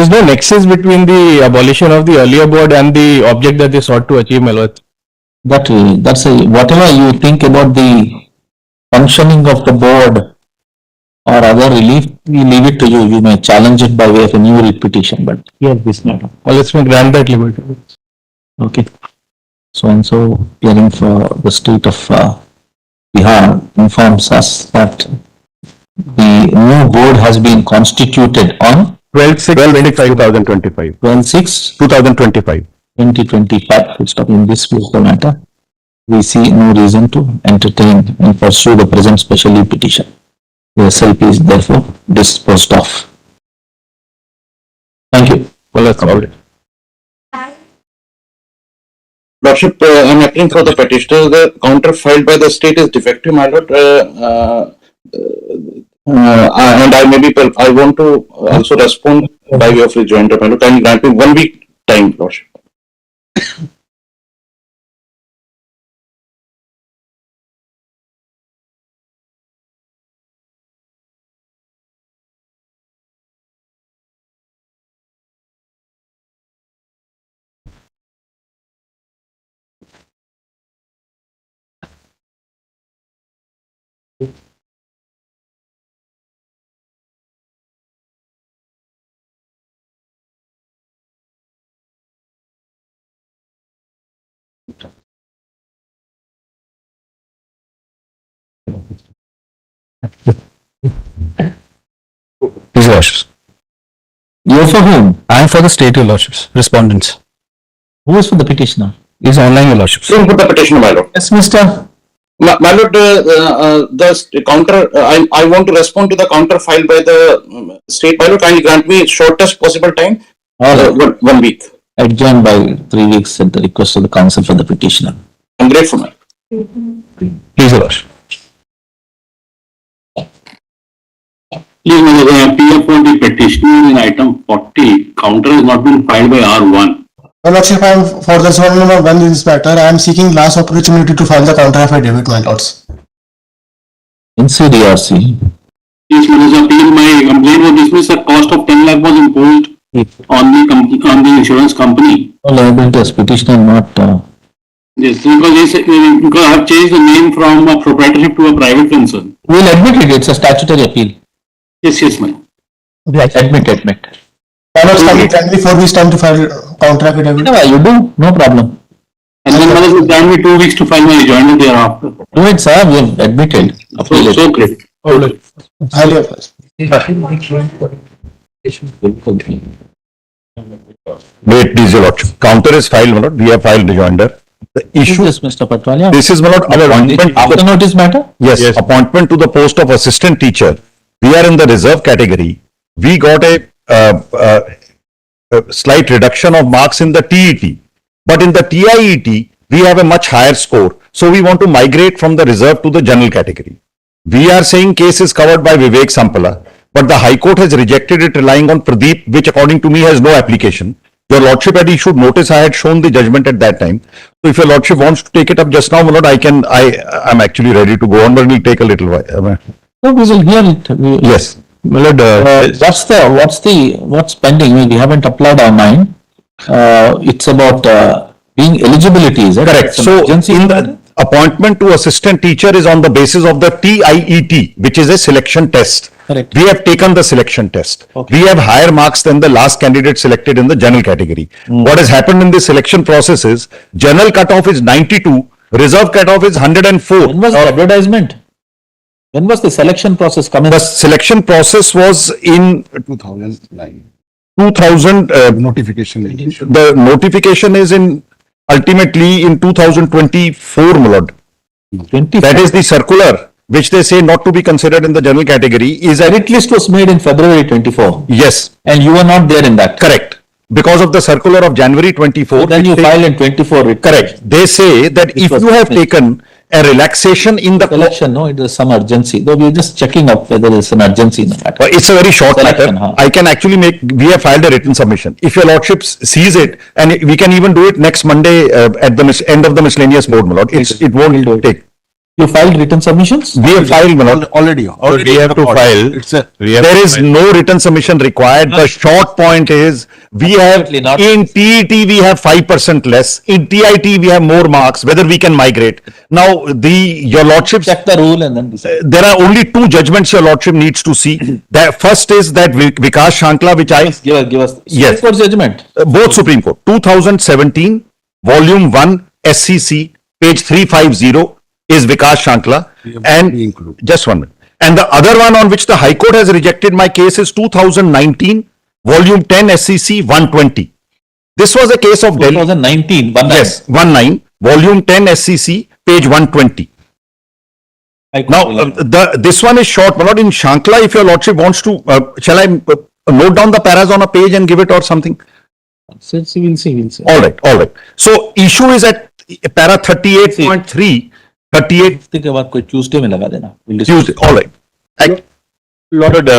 is no nexus between the abolition of the earlier board and the object that they sought to achieve, my lord. That's whatever you think about the functioning of the board or other relief, we leave it to you. You may challenge it by way of a new repetition, but here this matter. Well, let's grant that liberty. Okay. So and so hearing for the state of Bihar informs us that the new board has been constituted on 12/6/2025. 12/6/2025. 2025. In this case, the matter, we see no reason to entertain and pursue the present special leave petition. The SLP is therefore disposed of. Thank you. Well, that's all. Lordship, I'm acting for the petitioner. The counter filed by the state is defective, my lord. And I want to also respond by way of rejoinder, my lord. Can you grant me 1 week time, Lordship? His Lordships. You for whom? I am for the state, your Lordships. Respondents. Who is for the petitioner? Is online, your Lordships. Same for the petitioner, my lord. Yes, Mr. My lord, the counter, I want to respond to the counter filed by the state, my lord. Can you grant me shortest possible time? 1 week. Adjourned by 3 weeks at the request of the counsel for the petitioner. I'm grateful, my lord. Please, your Lordship. Please, PF for the petitioner in item 40, counter has not been filed by R1. Your Lordship, I am for the zone number 1 in this matter. I am seeking last opportunity to file the counter affidavit, my lords. NCDRC. Yes, Mr. Appeal, my complaint was dismissed. The cost of 10 lakh was imposed on the company, on the insurance company. Liability as petitioner not. Yes, because I have changed the name from a proprietorship to a private concern. We'll admit it. It's a statutory appeal. Yes, ma'am. Admit. My lords, can you grant me 4 weeks time to file counter affidavit? Whatever you do, no problem. And then others will grant me 2 weeks to file my rejoinder thereafter. Do it, sir. We've admitted. Appeal it. So great. Highly applies. Wait, please, your lordship. Counter is filed, my lord. We have filed rejoinder. The issue is Mr. Patwalia. This is, my lord, appointment After notice matter? yes, appointment to the post of assistant teacher. We are in the reserve category. We got a slight reduction of marks in the TET, but in the TIET, we have a much higher score. So we want to migrate from the reserve to the general category. We are saying case is covered by Vivek Sampala, but the High Court has rejected it, relying on Pradeep, which according to me has no application. Your Lordship had issued notice. I had shown the judgment at that time. So if your Lordship wants to take it up just now, my lord, I'm actually ready to go on, but it will take a little while. No, we will hear it. Yes. My lord, What's pending? We haven't applied our mind. It's about being eligibility, is it? Correct. So in the appointment to assistant teacher is on the basis of the TIET, which is a selection test. Correct. We have taken the selection test. Okay. We have higher marks than the last candidate selected in the general category. What has happened in the selection process is general cutoff is 92, reserve cutoff is 104. When was the advertisement? When was the selection process coming? The selection process was in 2009. 2000. Notification. The notification is in ultimately in 2024, my lord. 24. That is the circular which they say not to be considered in the general category is a Merit list was made in February 24. yes, And you were not there in that. correct. Because of the circular of January 24. So then you filed in 24. Correct. They say that if was you have dismissed. taken a relaxation in the Election, no, it is some urgency. Though we are just checking up whether there is an urgency in the matter. it's a very short Selection, matter. huh? I can actually we have filed a written submission. If your lordship sees it, and we can even do it next Monday at the end of the miscellaneous board, my lord. It won't take. You filed written submissions? We have filed, my lord. Already. we have to file. It's a, There is no written submission required. The short point is, we have, Absolutely not. in TET, we have 5% less. In TIT, we have more marks, whether we can migrate. Now, your lordships, Check the rule and then decide. there are only two judgments your lordship needs to see. The first is that Vikas Shankla, which I, Give us. Yes. For judgment. both Supreme Court, 2017, Volume 1, SCC, page 350 is Vikas Shankla. And be included. just 1 minute. And the other one on which the High Court has rejected my case is 2019, Volume 10, SCC 120. This was a case of Delhi. 2019. Yes, 19, Volume 10, SCC, page 120. Now, this one is short, but not in Shankla. If your lordship wants to, shall I note down the paras on a page and give it or something? We'll see. All right. So, issue is at para 38.3, 38 के बाद कोई Tuesday में लगा देना. We'll discuss. Tuesday. All right. Lord,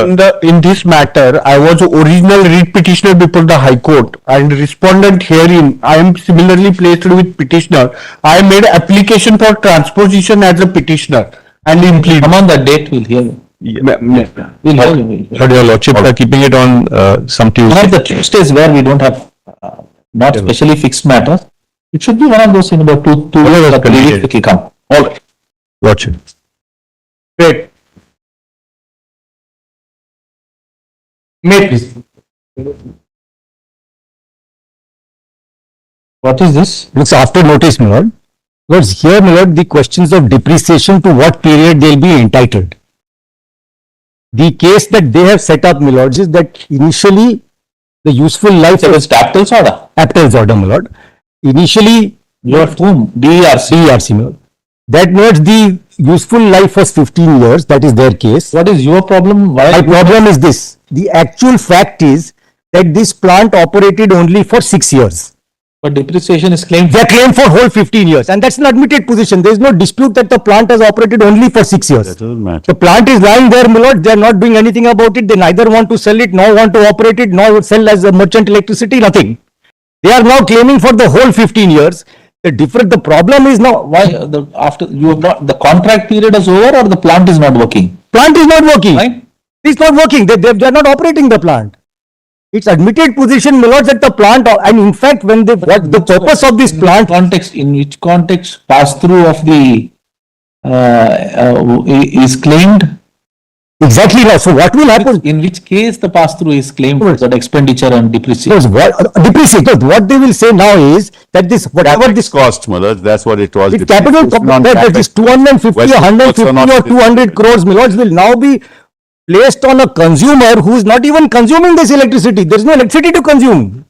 in this matter, I was original read petitioner before the High Court and respondent herein. I am similarly placed with petitioner. I made application for transposition as a petitioner and in plea. Come on, the date we'll hear. We'll hear you. But your lordship are keeping it on some One Tuesday. of the Tuesdays where we don't have not specially fixed matters. It should be one of those in about two or 3 weeks we come. All right. Lordship. Great. May please. What is this? Looks after notice, my lord. Because here, my lord, the questions of depreciation, to what period they'll be entitled. The case that they have set up, my lords, is that initially the useful life So of it's Taptel's order. Aptel's order, my lord. Initially, Your whom? DRC, my lord. That means the useful life was 15 years. That is their case. What is your problem? Why? My problem is this. The actual fact is that this plant operated only for 6 years. But depreciation is claimed. They claim for whole 15 years, and that's an admitted position. There is no dispute that the plant has operated only for 6 years. Doesn't matter. The plant is lying there, my lord. They are not doing anything about it. They neither want to sell it, nor want to operate it, nor sell as a merchant electricity, nothing. They are now claiming for the whole 15 years. The problem is now, Why after you have not the contract period is over or the plant is not working? plant is not working. Right? It's not working. They are not operating the plant. It's admitted position, my lord, that the plant, and in fact, when they, what the purpose of this plant, In which context pass through of the is claimed? exactly now. So what will happen? In which case the pass through is claimed for that expenditure and depreciation? Depreciation. What they will say now is that this, whatever this cost, mother, that's what it was. It's capital, that this 250, 150 or 200 crores, my lords, will now be placed on a consumer who is not even consuming this electricity. There is no electricity to consume.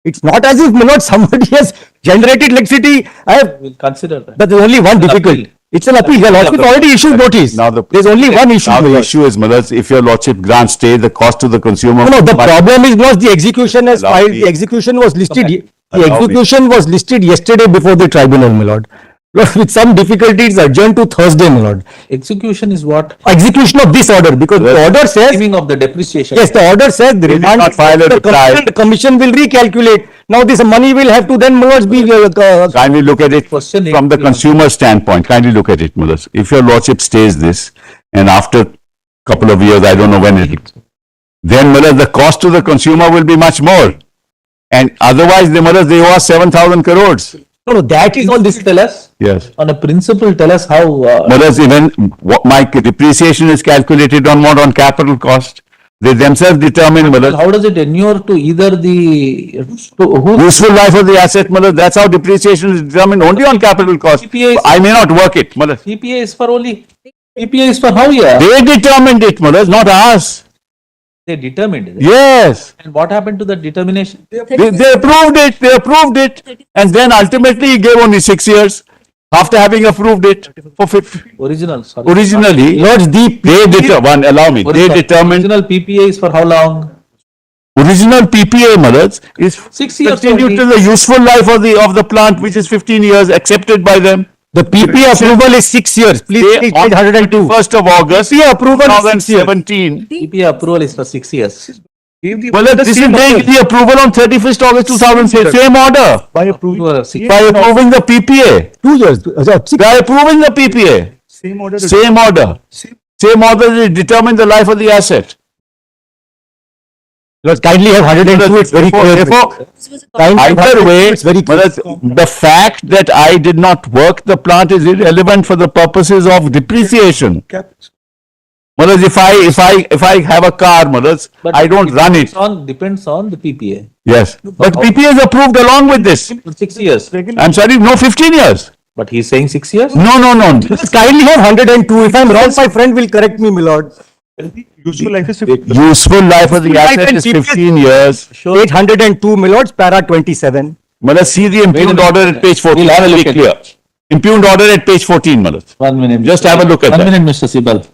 It's not as if, my lord, somebody has generated electricity. We'll consider that. But there's only one difficulty. It's an appeal. Your lordship already issued notice. Now There's only one issue. Now my the lord. issue is, mother, if your lordship grants stay, the cost to the consumer. No, the problem is not the execution has Allow filed. me. The execution was listed. The Allow me. execution was listed yesterday before the tribunal, my lord. With some difficulty, it's adjourned to Thursday, my lord. Execution is what? Execution of this order, because the order says, Claiming of the depreciation. yes, the order says the did not file a reply. the commission will recalculate. Now this money will have to then, my lords, be Kindly look at it Question from the 8. consumer standpoint. Kindly look at it, mother. If your lordship stays this, and after couple of years, I don't know when it, then, mother, the cost to the consumer will be much more. And otherwise, the mother, they owe us 7,000 crores. no, that is all this. Tell us, Yes. on a principle, tell us how, Mothers, even what my depreciation is calculated on what, on capital cost. They themselves determine, mother, how does it inure to either the, who, useful life of the asset, mother. That's how depreciation is determined, only on capital cost. PPA is- I may not work it, mother. PPA is for only, PPA is for how year? They determined it, mother, not us. They determined it. Yes. And what happened to the determination? They approved it. And then ultimately he gave only 6 years after having approved it for 50. Original, sorry. Originally, Lords, allow me, they determined, Original PPA is for how long? original PPA, mothers, is 6 years. continued till the useful life of the plant, which is 15 years, accepted by them. the PPA approval is 6 years. Please, They, page on 102. 1st of August, PPA approval is 6 years. 2017, PPA approval is for 6 years. Well, this is the approval on 31st August 2006, same order. By approval. By approving the PPA. 2 years. By approving the PPA. Same order. Same order. Same order will determine the life of the asset. Let's kindly have 102. It's very clear. Therefore, Kindly have either 102, way, it's very clear. the fact that I did not work the plant is irrelevant for the purposes of depreciation. Maharaj, if I have a car, Maharaj, I don't run it. Depends on the PPA. Yes, but PPA is approved along with this. 6 years. I'm sorry, no, 15 years. But he's saying 6 years? No. Let's kindly have 102. If I'm wrong, my friend will correct me, my lord. Useful life is Useful life of the asset is 15 years. 802, my lords, para 27. Maharaj, see the impugned order at page 14. We'll have a look at clear. Impugned order at page 14, Maharaj. 1 minute. Just have a look at 1 that. minute, Mr. Sibal.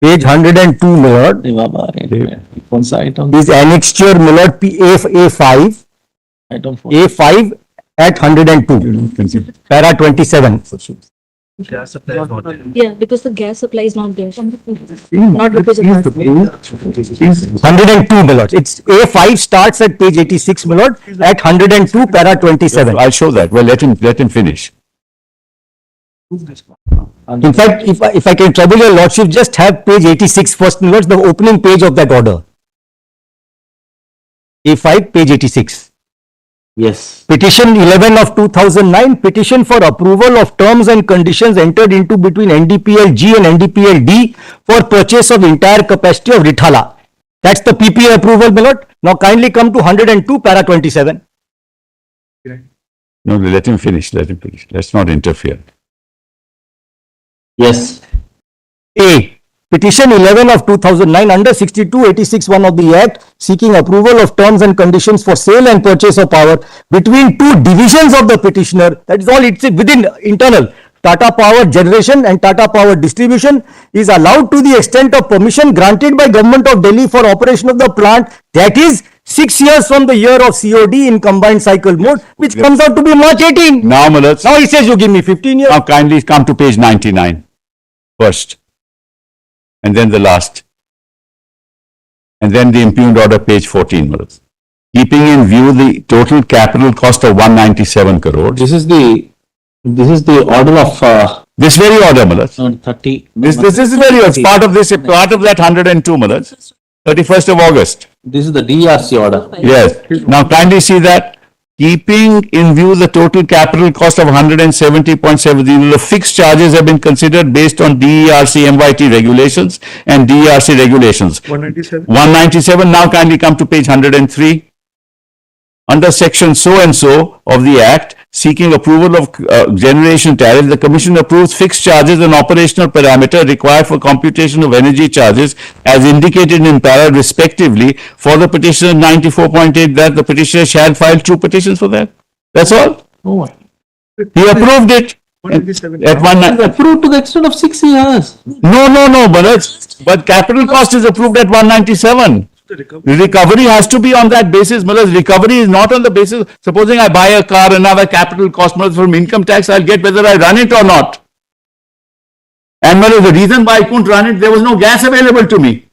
Page 102, my lord. One side on Is annexure, my lord, A5. item 4. A5 at 102. Para 27. Yeah, because the gas supply is not there. Not because of that. 102, my lord. It's A5 starts at page 86, my lord, at 102, para 27. I'll show that. Well, let him finish. In fact, if I can trouble your lordship, just have page 86 first, my lords, the opening page of that order. A5, page 86. Yes. Petition 11 of 2009, petition for approval of terms and conditions entered into between NDPL-G and NDPL-D for purchase of entire capacity of Rithala. That's the PPA approval, my lord. Now kindly come to 102, para 27. No, let him finish. Let's not interfere. Yes. A. Petition 11 of 2009 under 6286(1) of the Act seeking approval of terms and conditions for sale and purchase of power between two divisions of the petitioner. That is all it's within internal. Tata Power Generation and Tata Power Distribution is allowed to the extent of permission granted by Government of Delhi for operation of the plant, that is 6 years from the year of COD in combined cycle mode, which comes out to be March 18. Now, Maharaj, Now he says you give me 15 years. now kindly come to page 99 first. And then the last. And then the impugned order, page 14, Maharaj. Keeping in view the total capital cost of 197 crores. This is the order of This very order, Maharaj. 30. This is very, it's part of this, part of that 102, Maharaj. 31st of August. This is the DRC order. Yes. Now kindly see that. Keeping in view the total capital cost of 170.70, the fixed charges have been considered based on DERC MYT regulations and DERC regulations. 197. 197, now kindly come to page 103. Under section so and so of the Act, seeking approval of generation tariff, the Commission approves fixed charges and operational parameter required for computation of energy charges as indicated in para respectively for the petitioner 94.8 that the petitioner shall file 2 petitions for that. That's all. Oh, He approved it 197. at one. approved to the extent of 6 years. No, but capital cost is approved at 197. The recovery has to be on that basis. Maharaj, recovery is not on the basis. Supposing I buy a car and have a capital cost, Maharaj, from income tax, I'll get whether I run it or not. And Maharaj, the reason why I couldn't run it, there was no gas available to me.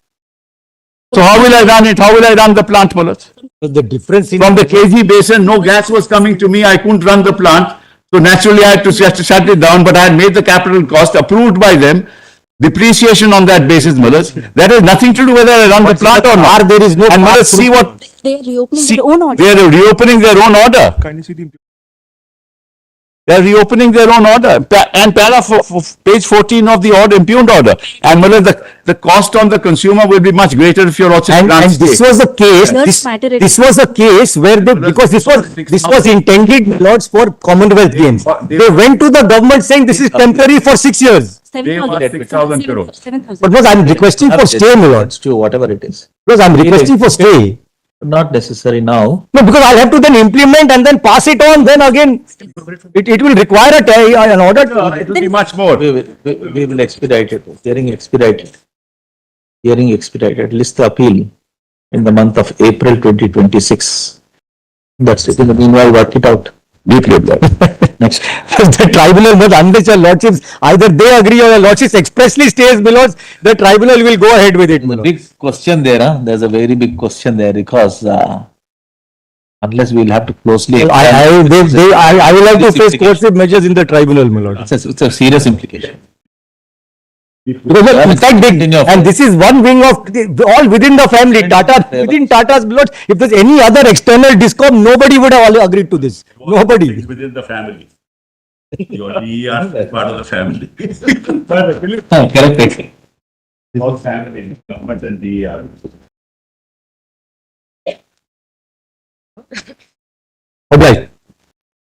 So how will I run it? How will I run the plant, Maharaj? The difference in From the KG basin, no gas was coming to me. I couldn't run the plant. So naturally, I had to shut it down, but I had made the capital cost approved by them. Depreciation on that basis, Maharaj. That has nothing to do whether I run the plant or not. there is no And Maharaj, see what, They are reopening see, their own order. they are reopening their own order. Kindly see the They are reopening their own order. And para for page 14 of the order, impugned order. And Maharaj, the cost on the consumer will be much greater if you're also. and this was the case. Nurse matter it- This was the case where they, because this was intended, lords, for Commonwealth Games. They went to the government saying this is temporary for 6 years. 7,000. 6,000 crores. 7,000. But was I'm requesting for stay, my lords. To whatever it is. Because I'm requesting for stay. Not necessary now. No, because I'll have to then implement and then pass it on. Then again, it will require an order. It will be much more. We will expedite it. Hearing expedited. List the appeal in the month of April 2026. That's it. In the meanwhile, work it out. Deeply obliged. Next. The tribunal must, unless your lordships, either they agree or your lordships expressly states, my lords, the tribunal will go ahead with it, my The lord. big question there, there's a very big question there because unless we'll have to closely. I will have to face coercive measures in the tribunal, my lord. It's a serious implication. Because in fact, and this is one wing of, all within the family, Tata, within Tata's blood, if there's any other external discom, nobody would have agreed to this. Nobody. Within the family. We are part of the family. Correct. All family, government and the. Obliged.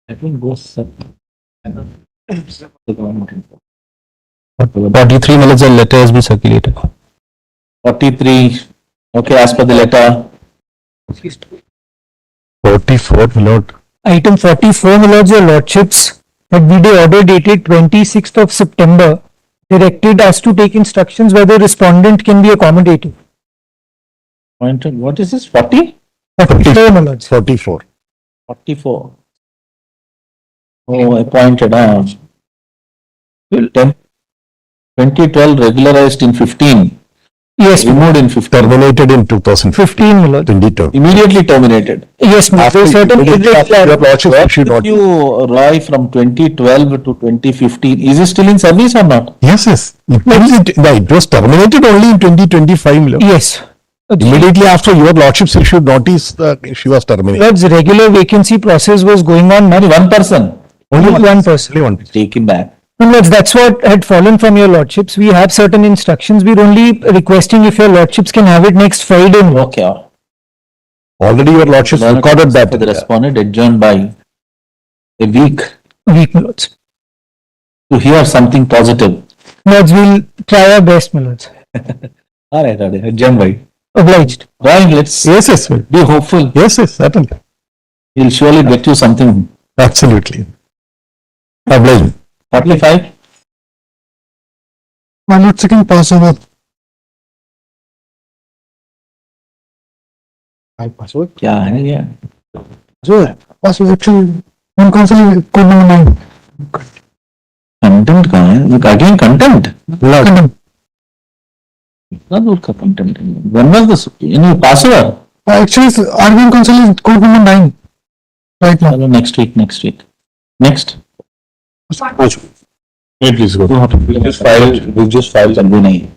I think goes up. 43 minutes and letter has been circulated. 43, okay, as per the letter. 44, my lord. Item 44, my lords, your lordships, that video order dated 26th of September directed us to take instructions whether respondent can be accommodated. Pointed, what is this, 40? 44, my lords. 44. 44. Oh, appointed, 2012 regularized in 15. Yes, Removed in 15. Terminated in 2015. 15, my lord. Immediately terminated. Yes, my lord. Certain Your lordship issued order. You, Roy, from 2012 to 2015, is he still in service or not? Yes. It was terminated only in 2025. my lord. Yes. Immediately after your lordship's issued notice, she was terminated. Lord's regular vacancy process was going on, Only one person. only one person. Only one. Take him back. No, lords, that's what had fallen from your lordships. We have certain instructions. We're only requesting if your lordships can have it next Friday. Okay. Already your lordship recorded that. The respondent adjourned by a week Week, my lords. to hear something positive. Lords, we'll try our best, my lords. All right, adjourned by. Obliged. Right, let's Yes, be hopeful. yes, certainly. He'll surely get you something. Absolutely. Obliged. 45? I'm not checking password. क्या है ये? Password section. On council code number 9. Content कहाँ है? Look, again content. Condemn. Not का content. When was this? In your password? Actually, RBN council is code number 9. Right now. Hello, next week. Next. Please go. We just filed and नहीं.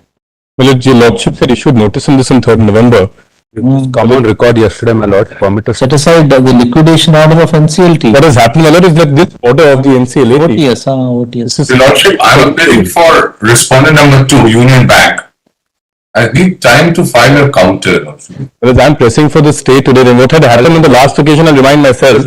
Well, your lordship had issued notice on this on 3rd November. Come on record yesterday, my lord. Permit us. Set aside the liquidation order of NCLT. What has happened, my lord, is that this order of the NCLA. OTS. Your Lordship, I'm appealing for respondent number 2, Union Bank. I need time to file a counter. Because I'm pressing for the stay today. Then what had happened on the last occasion, I'll remind myself.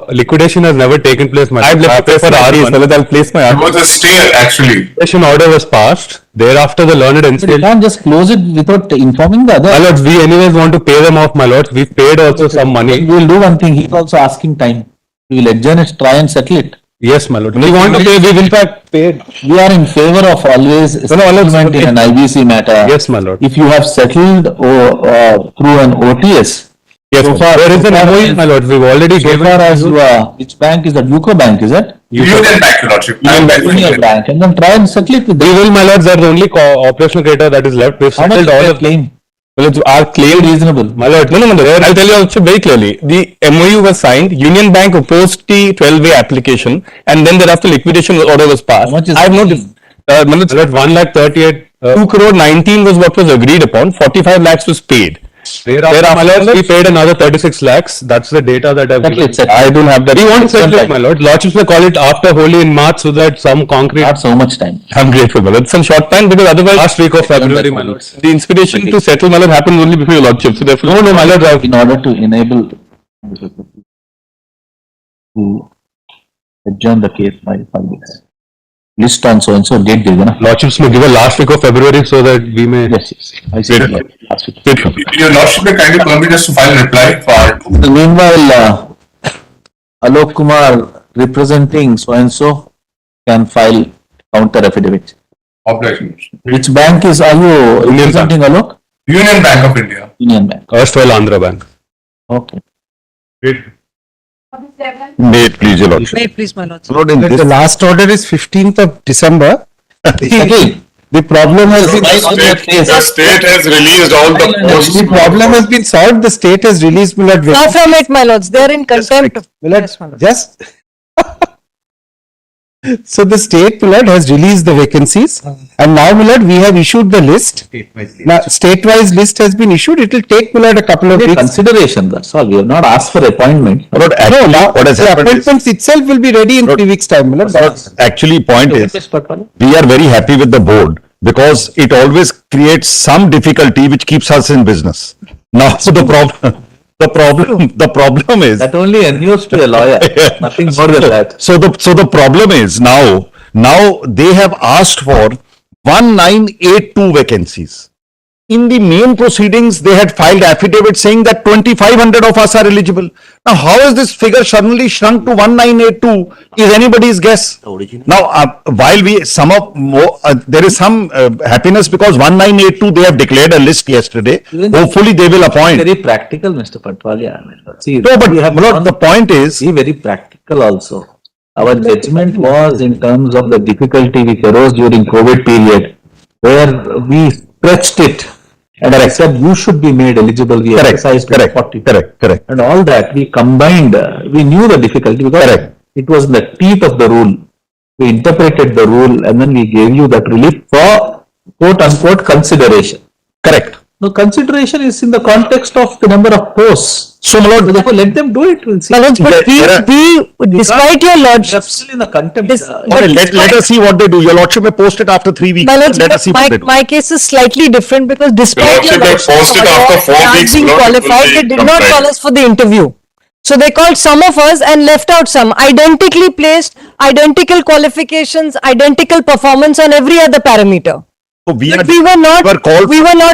Liquidation has never taken place, my lord. I've left to pay for R1. Well, I'll place my There R1. was a stay actually. Liquidation order was passed. Thereafter, the learned You NCLA. can't just close it without informing the My other. lords, we anyways want to pay them off, my lords. We've paid also some money. We will do one thing. He's also asking time. We will adjourn it, try and settle it. Yes, my lord. We want to pay. We've in fact paid. We are in favor of always settlement in an IBC matter. Yes, my lord. If you have settled through an OTS, Yes, so far, there is an MOU, my lord. We've already so given. far as which bank is that? UCO Bank, is it? Union Bank, Your Lordship. I'm back with Union you. Bank, and then try and settle it with We them. will, my lords. That's the only operational criteria that is left. We've How much settled is all their of claim? Well, it's our claim. Reasonable. My lord, no. I'll tell you also very clearly. The MOU was signed. Union Bank opposed the 12-way application, and then thereafter liquidation order was passed. How much is I have no. My lord, 1,38,000. 2 crore 19 was what was agreed upon. 45 lakhs was paid. Thereafter, my lord, we paid another 36 lakhs. That's the data that I've. Settle it, settle. I don't have that. We want to settle it, my lord. Lordships will call it after Holi in March so that some concrete. Not so much time. I'm grateful, my lord. Some short time because otherwise last week of February, my lord. The inspiration to settle, my lord, happens only before your lordship. So therefore, no, my lord. In order to enable to adjourn the case by 5 weeks. List on so and so date देगा ना? Lordships may give a last week of February so that we may. Yes. I see. Last week. Your Lordship may kindly permit us to file a reply for. Meanwhile, Alok Kumar representing so and so can file counter affidavit. Obligation. Which bank are you representing, Alok? Union Bank of India. Union Bank. Erstwhile Andhra Bank. Okay. Great. May it please your lordship. May it please, my lords. Lord, in The this, last order is 15th of December. The problem has been, The state has released all the posts. the problem has been solved. The state has released, my lord. Far from it, my lords. They are in contempt. Yes, my lord. Just so the state, my lord, has released the vacancies, and now, my lord, we have issued the list. Now, statewise list has been issued. It will take, my lord, a couple of weeks. Consideration, that's all. We have not asked for appointment. Lord, actually, what has The happened is, appointments itself will be ready in 3 weeks' time, my lord. actually point is, we are very happy with the board because it always creates some difficulty which keeps us in business. Now, so the problem is, That only endures to a lawyer, nothing more than that. so the problem is now they have asked for 1982 vacancies. In the main proceedings, they had filed affidavit saying that 2,500 of us are eligible. Now, how is this figure suddenly shrunk to 1982 is anybody's guess. Now, while there is some happiness because 1982 they have declared a list yesterday. Hopefully, they will appoint. Very practical, Mr. Patwalia. See, No, but we have my lord, gone- the point is, Be very practical also. Our judgment was in terms of the difficulty which arose during COVID period, where we stretched it and I said you should be made eligible. We exercised 40. correct. And all that we combined, we knew the difficulty because Correct. it was the teeth of the rule. We interpreted the rule and then we gave you that relief for quote unquote consideration. Correct. No, consideration is in the context of the number of posts. So, my lord, Therefore, let them do it. We'll see. My lords, but despite your We are lordship, still in the contempt. okay, let us see what they do. Your lordship may post it after 3 weeks. my lords, Let us see what they do. my case is slightly different because despite your Lordship had posted after 4 not weeks, being Lord, it will qualified, be they did not compliant. call us for the interview. So they called some of us and left out some. Identically placed, identical qualifications, identical performance on every other parameter. So we But we were not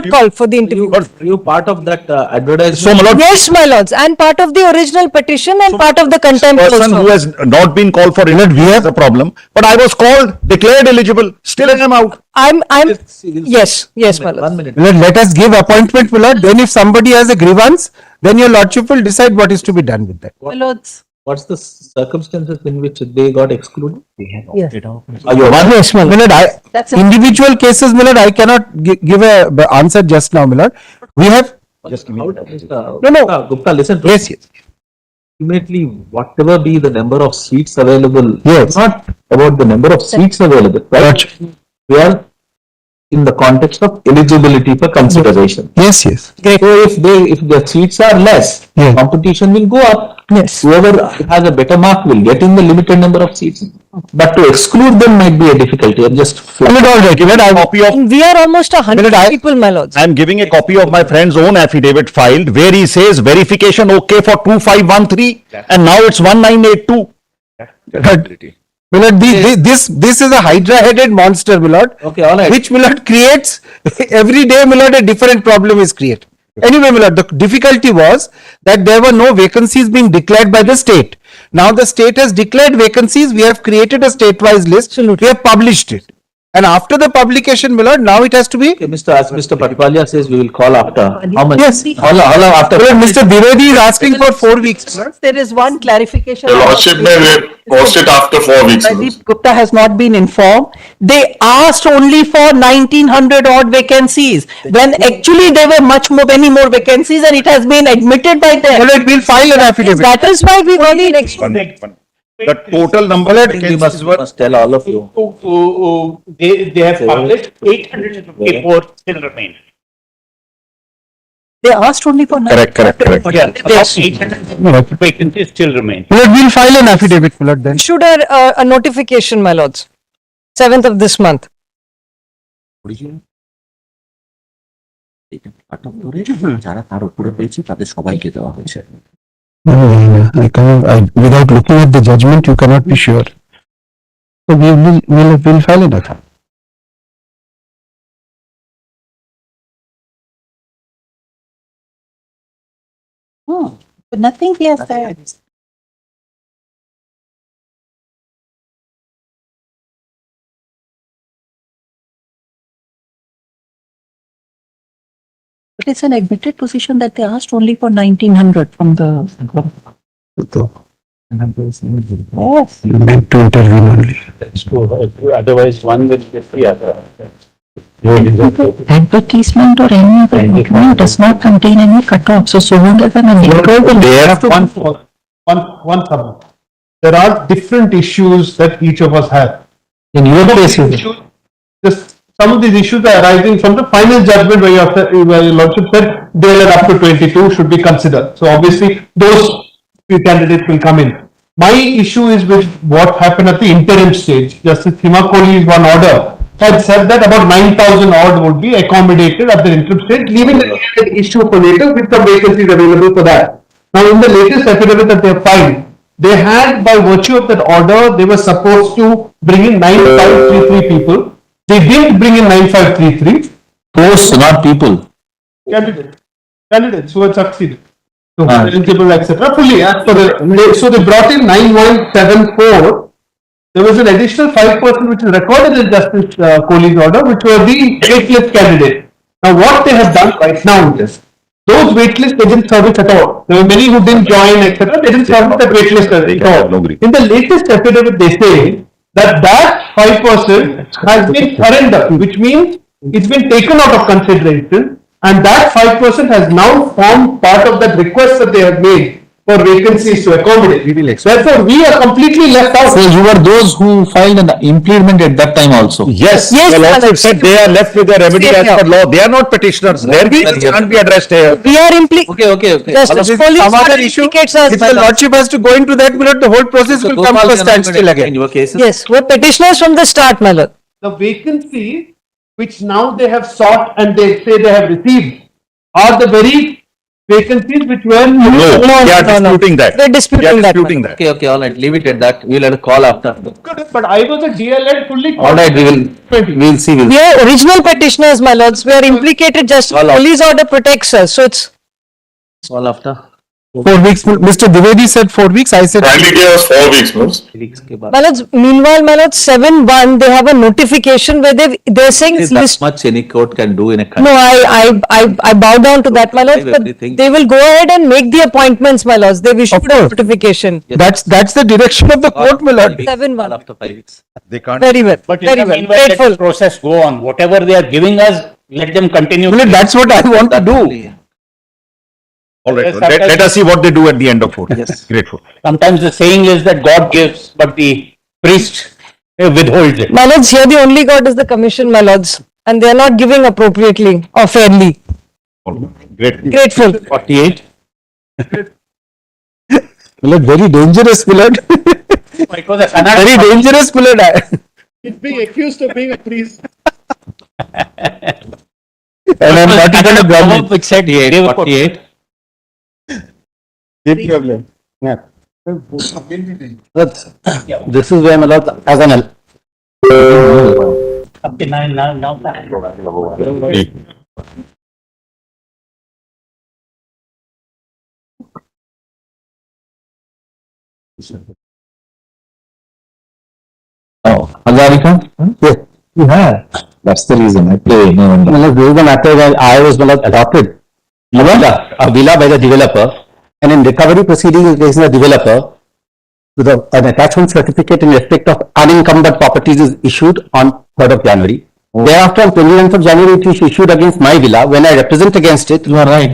called for the interview. Were you part of that advertisement? So, my lord, Yes, my lords, and part of the original petition and part of the contempt person who also. has not been called for interview, we have a problem. But I was called, declared eligible, still I am out. I'm, yes, my lords. 1 minute. My lord, let us give appointment, my lord. Then if somebody has a grievance, then your lordship will decide what is to be done with that. My lords. What's the circumstances in which they got excluded? Yes. Are you one? Yes, my My lord. lord, That's a- individual cases, my lord, I cannot give a answer just now, my lord. We have, No. Gupta, listen to yes, yes. ultimately, whatever be the number of seats available, Yes. not about the number of seats available, right? We are in the context of eligibility for consideration. Yes, yes. So if the seats are less, Yeah. competition will go up. Yes. Whoever has a better mark will get in the limited number of seats. But to exclude them might be a difficulty. I'm just. All right, given a copy of, And we are almost 100 people, my lords. I am giving a copy of my friend's own affidavit filed where he says verification okay for 2513 and now it's 1982. My lord, this is a hydra-headed monster, my lord. Okay, all right. Which, my lord, creates every day, my lord, a different problem is created. Anyway, my lord, the difficulty was that there were no vacancies being declared by the state. Now the state has declared vacancies. We have created a state-wise list. We have published it. And after the publication, my lord, now it has to be. Okay, as Mr. Patwalia says, we will call after. How much? Yes. How long after? My lord, Mr. Dwivedi is asking for 4 weeks. my lord. There is one clarification. Your lordship may post it after 4 weeks. Lord. Pradeep Gupta has not been informed. They asked only for 1900 odd vacancies, when actually there were many more vacancies, and it has been admitted by My them. lord, we'll file an affidavit. That is why we got the next one. The total number of We vacancies were. must tell all of you. They have published 854 still remain. They asked only for. Correct. Yeah, about 800 vacancies still remain. My lord, we'll file an affidavit, my lord, then. Issued a notification, my lords. 7th of this month. যারা তার উপরে পেয়েছে তাদের সবাইকে দেওয়া হয়েছে। I cannot, without looking at the judgment, you cannot be sure. So we'll file an affidavit. But nothing he has said. But it's an admitted position that they asked only for 1900 from the. Yes. Meant to intervene only. That's true. Otherwise, one will get the other. Advertisement or any other document does not contain any cutoff. So whoever an employer will have to. One sub. There are different issues that each of us have. In your case, Some of these issues are arising from the final judgment where your lordship said DLR up to 22 should be considered. So obviously those few candidates will come in. My issue is with what happened at the interim stage. Justice Himakoli's one order had said that about 9,000 odd would be accommodated at the interim stage, leaving the issue for later with some vacancies available for that. Now in the latest affidavit that they have filed, they had, by virtue of that order, they were supposed to bring in 9533 people. They didn't bring in 9533. posts, not people. Candidates who had succeeded. So eligible, etc. Fully as per the, so they brought in 9174. There was an additional 5% which is recorded in Justice Kohli's order, which were the waitlist candidates. Now what they have done right now is, those waitlists they didn't service at all. There were many who didn't join, etc. They didn't service that waitlist at all. In the latest affidavit, they say that 5% has been surrendered, which means it's been taken out of consideration, and that 5% has now formed part of that request that they have made for vacancies to accommodate. Therefore, we are completely left out. So you were those who filed an implement at that time also. Yes, Yes, the lordship Alex. said they are left with their remedy as per law. They are not petitioners. Their cases can't be addressed here. We are Okay. Justice Kohli Some other issue. indicates us. If the lordship has to go into that, the whole process will come to a standstill again. In your cases. Yes, we're petitioners from the start, my lord. The vacancies which now they have sought and they say they have received are the very vacancies which were No, they are disputing that. We're disputing that. Disputing that. Okay, all right, leave it at that. We'll have a call after. But I was a DLL fully. All right, we'll see. We are original petitioners, my lords. We are implicated. Justice All of- Kohli's order protects us. So it's Call after. 4 weeks. Mr. Dwivedi said 4 weeks. I said. Kindly give us 4 weeks, Bruce. my lords. Meanwhile, my lords, 7-1, they have a notification where they're saying it's That list. much any court can do in a country. No, I bow down to that, my lords. But Everything. they will go ahead and make the appointments, my lords. They've issued a course. notification. Yes. That's the direction of the court, my lord. 7-1. After 5 weeks. They can't. Very well. But in Very the well. meanwhile, let Grateful. the process go on. Whatever they are giving us, let them continue. That's what I want to do. All right. Yes, Let us see what they do at the end of 4. Yes. Grateful. Sometimes the saying is that God gives, but the priest withholds it. My lords, here the only God is the commission, my lords. And they are not giving appropriately or fairly. Great. Grateful. 48. Very dangerous, my lord. It was a fanatical. Very dangerous, my lord. He's being accused of being a priest. And I'm not even a government. Which said here, 48. Big problem. Yeah. This is where my lord, as an Up to 9 now. Oh, Hazarika? Yes. Yeah. That's the reason I play. No, this is the matter that I was adopted. A villa by the developer, and in recovery proceedings against the developer, an attachment certificate in respect of unencumbered properties is issued on 3rd of January. Thereafter, on 29th of January, it is issued against my villa when I represent against it. You are right.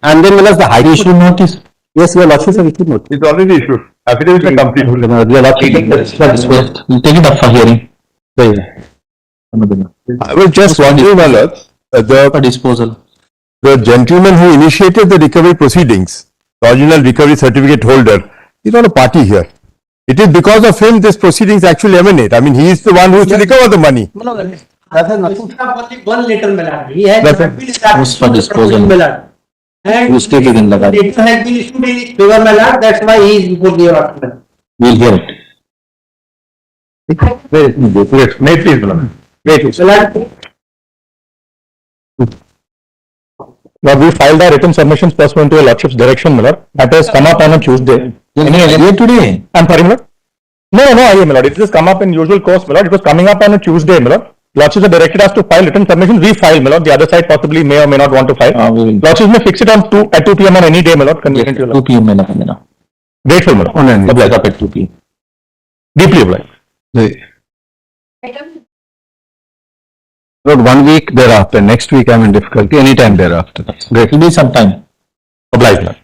And then the High Court issued notice. Yes, your lordship have issued notice. It's already issued. Affidavit is complete. Your lordship, we'll take it up for hearing. I was just wondering, my lord, For disposal. the gentleman who initiated the recovery proceedings, the original recovery certificate holder, is not a party here. It is because of him this proceedings actually emanate. I mean, he is the one who is to recover the money. That has nothing. One letter, my lord. He has That's not been established for disposal. my lord. And Whose state is in the letter has been issued in his favor, my lord. That's why he is before the order. We'll hear it. Wait, may please, my lord. Wait. Well, we filed our written submissions pursuant to your lordship's direction, my lord. That has come up on a Tuesday. Today? I'm sorry, my lord. No, my lord. It has come up in usual course, my lord. It was coming up on a Tuesday, my lord. Lordships have directed us to file written submissions. We file, my lord. The other side possibly may or may not want to file. We will. Lordships may fix it on at 2 p.m. on any day, my lord. Convenient to you, 2 p.m. Grateful, madam. कब लगा पेट टूपी? Deeply obliged. About 1 week thereafter, next week I'm in difficulty, anytime thereafter. Great, will be some time. Obliged, madam.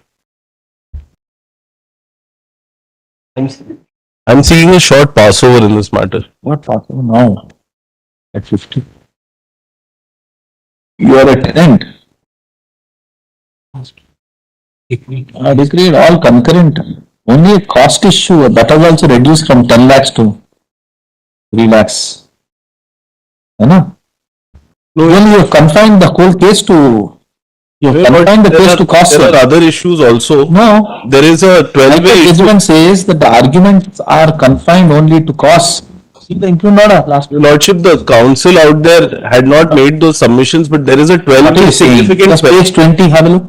I'm seeking a short passover in this matter. What possible now? At 50. You are a tenant. Decreed all concurrent. Only a cost issue that was also reduced from 10 lakhs to 3 lakhs. You know? Only you have confined the whole case to. You have confined the case to cost. There are other issues also. No. There is a 12-way issue. Judgment says that the arguments are confined only to cost. See the improved order last. Your Lordship, the council out there had not made those submissions, but there is a 12-way significant. Just page 20, have a look.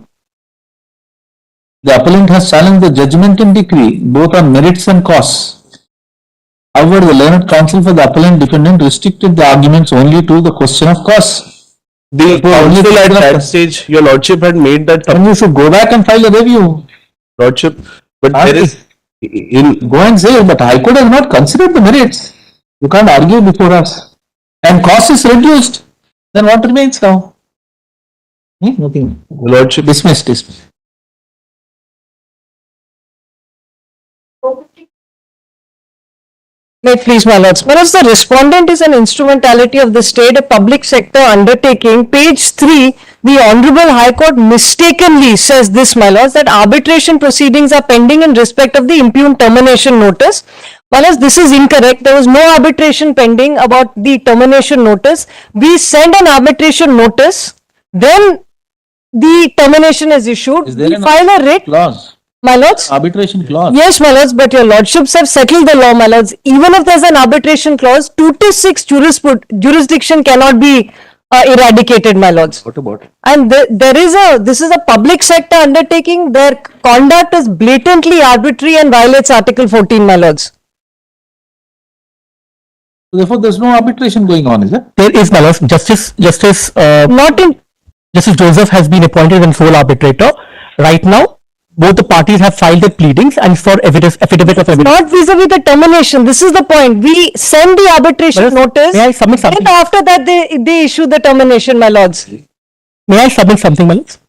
The appellant has challenged the judgment and decree, both on merits and costs. However, the learned counsel for the appellant defendant restricted the arguments only to the question of costs. The council at that stage, Your Lordship had made that. And you should go back and file a review. Lordship, but there is. Go and say, but High Court has not considered the merits. You can't argue before us. And cost is reduced. Then what remains now? Nothing. Lordship. Dismissed. May it please, my lords. My lords, the respondent is an instrumentality of the state, a public sector undertaking. Page 3, the Honorable High Court mistakenly says this, my lords, that arbitration proceedings are pending in respect of the impugned termination notice. My lords, this is incorrect. There was no arbitration pending about the termination notice. We send an arbitration notice, then the termination is issued. Is there We an file a writ. clause? My lords. Arbitration clause. Yes, my lords, but your lordships have settled the law, my lords. Even if there's an arbitration clause, 2 to 6 jurisdiction cannot be eradicated, my lords. What about it? And this is a public sector undertaking. Their conduct is blatantly arbitrary and violates Article 14, my lords. Therefore, there's no arbitration going on, is it? There is, my lords. Justice Not in. Justice Joseph has been appointed as sole arbitrator. Right now, both the parties have filed their pleadings and for affidavit of evidence. Not vis-a-vis the termination. This is the point. We send the arbitration notice. May I submit something? And after that, they issue the termination, my lords. May I submit something, my lords?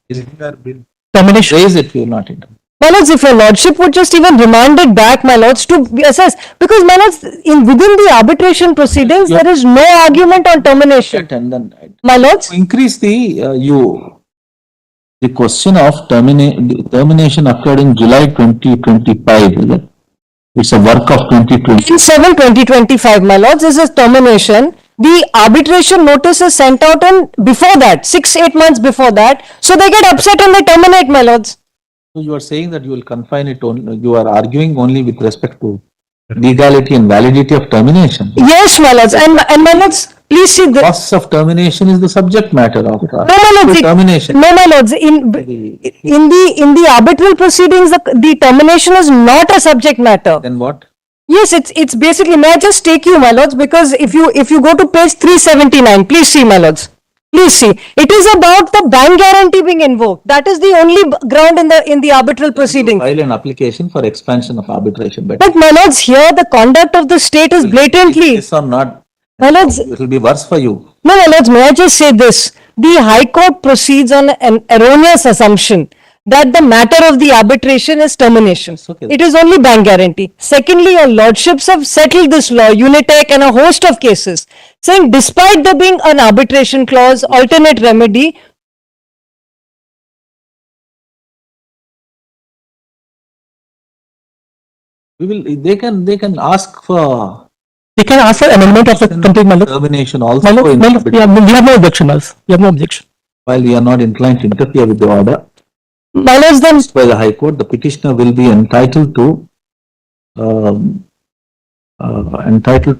Termination. Raise it, you are not in. My lords, if your lordship would just even remand it back, my lords, to be assessed, because my lords, within the arbitration proceedings, there is no argument on termination. And then My lords, increase the question of termination occurred in July 2025, is it? It's a work of 2020. in 7/2025, my lords, this is termination. The arbitration notice is sent out and before that, 6-8 months before that, so they get upset and they terminate, my lords. So you are saying that you will confine it only, you are arguing only with respect to legality and validity of termination. Yes, my lords, and my lords, please see the. Process of termination is the subject matter of No, my lords, termination. No, my lords, in the arbitral proceedings, the termination is not a subject matter. Then what? Yes, it's basically, may I just take you, my lords, because if you go to page 379, please see, my lords. Please see, it is about the bank guarantee being invoked. That is the only ground in the arbitral proceedings. File an application for expansion of arbitration. But But my lords, here the conduct of the state is blatantly. this or not, My lords, it will be worse for you. no, my lords, may I just say this? The High Court proceeds on an erroneous assumption that the matter of the arbitration is termination. Okay. It is only bank guarantee. Secondly, your lordships have settled this law, Unitech and a host of cases, saying despite there being an arbitration clause, alternate remedy, They can ask for They can ask for amendment of the complete, my lord. termination also. My lord, in my lord, we have no objection, my lords. We have no objection. While we are not inclined to interfere with the order my lords, then by the High Court, the petitioner will be entitled to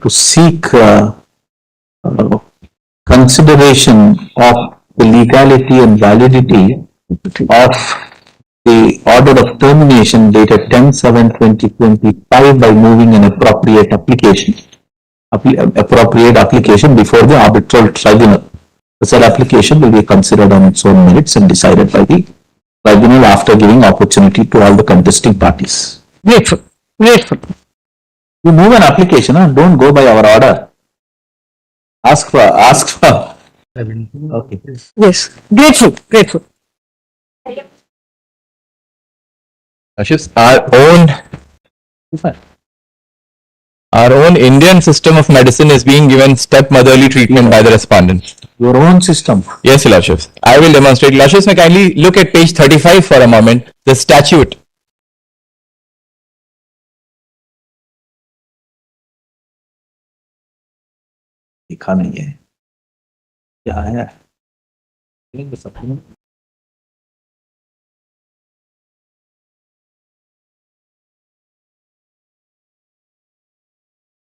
seek consideration of the legality and validity of the order of termination dated 10/7/2025 by moving an appropriate application before the arbitral tribunal. The said application will be considered on its own merits and decided by the tribunal after giving opportunity to all the contesting parties. Grateful, grateful. You move an application, don't go by our order. Ask for. Okay. Yes, grateful, grateful. Ashish, our own Indian system of medicine is being given stepmotherly treatment by the respondents. Your own system. Yes, Lordship. I will demonstrate. Lordship, may kindly look at page 35 for a moment, the statute. दिखा नहीं है क्या है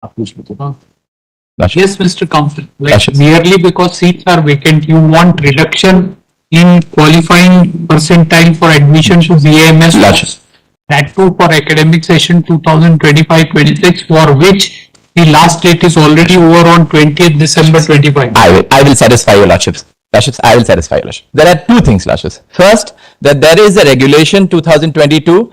आप पूछ लो Yes, Mr. Council, like merely because seats are vacant, you want reduction in qualifying percentile for admission to BAMS. That too for academic session 2025-26, for which the last date is already over on 20th December 25. I will satisfy your Lordships. Lordships, I will satisfy your Lordship. There are two things, Lordships. First, that there is a regulation 2022.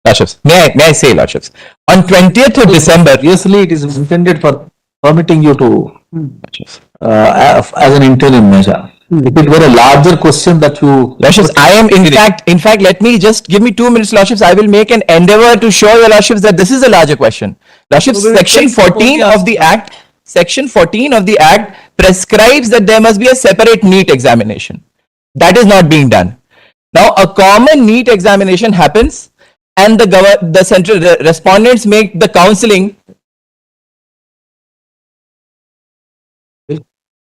Lordships, may I say, Lordships, on 20th of December, Obviously, it is intended for permitting you to as an interim measure. If it were a larger question that you. Lordships, I am in fact, let me just give me 2 minutes, Lordships. I will make an endeavor to show your Lordships that this is a larger question. Lordships, section 14 of the Act, prescribes that there must be a separate NEET examination. That is not being done. Now, a common NEET examination happens, and the central respondents make the counseling.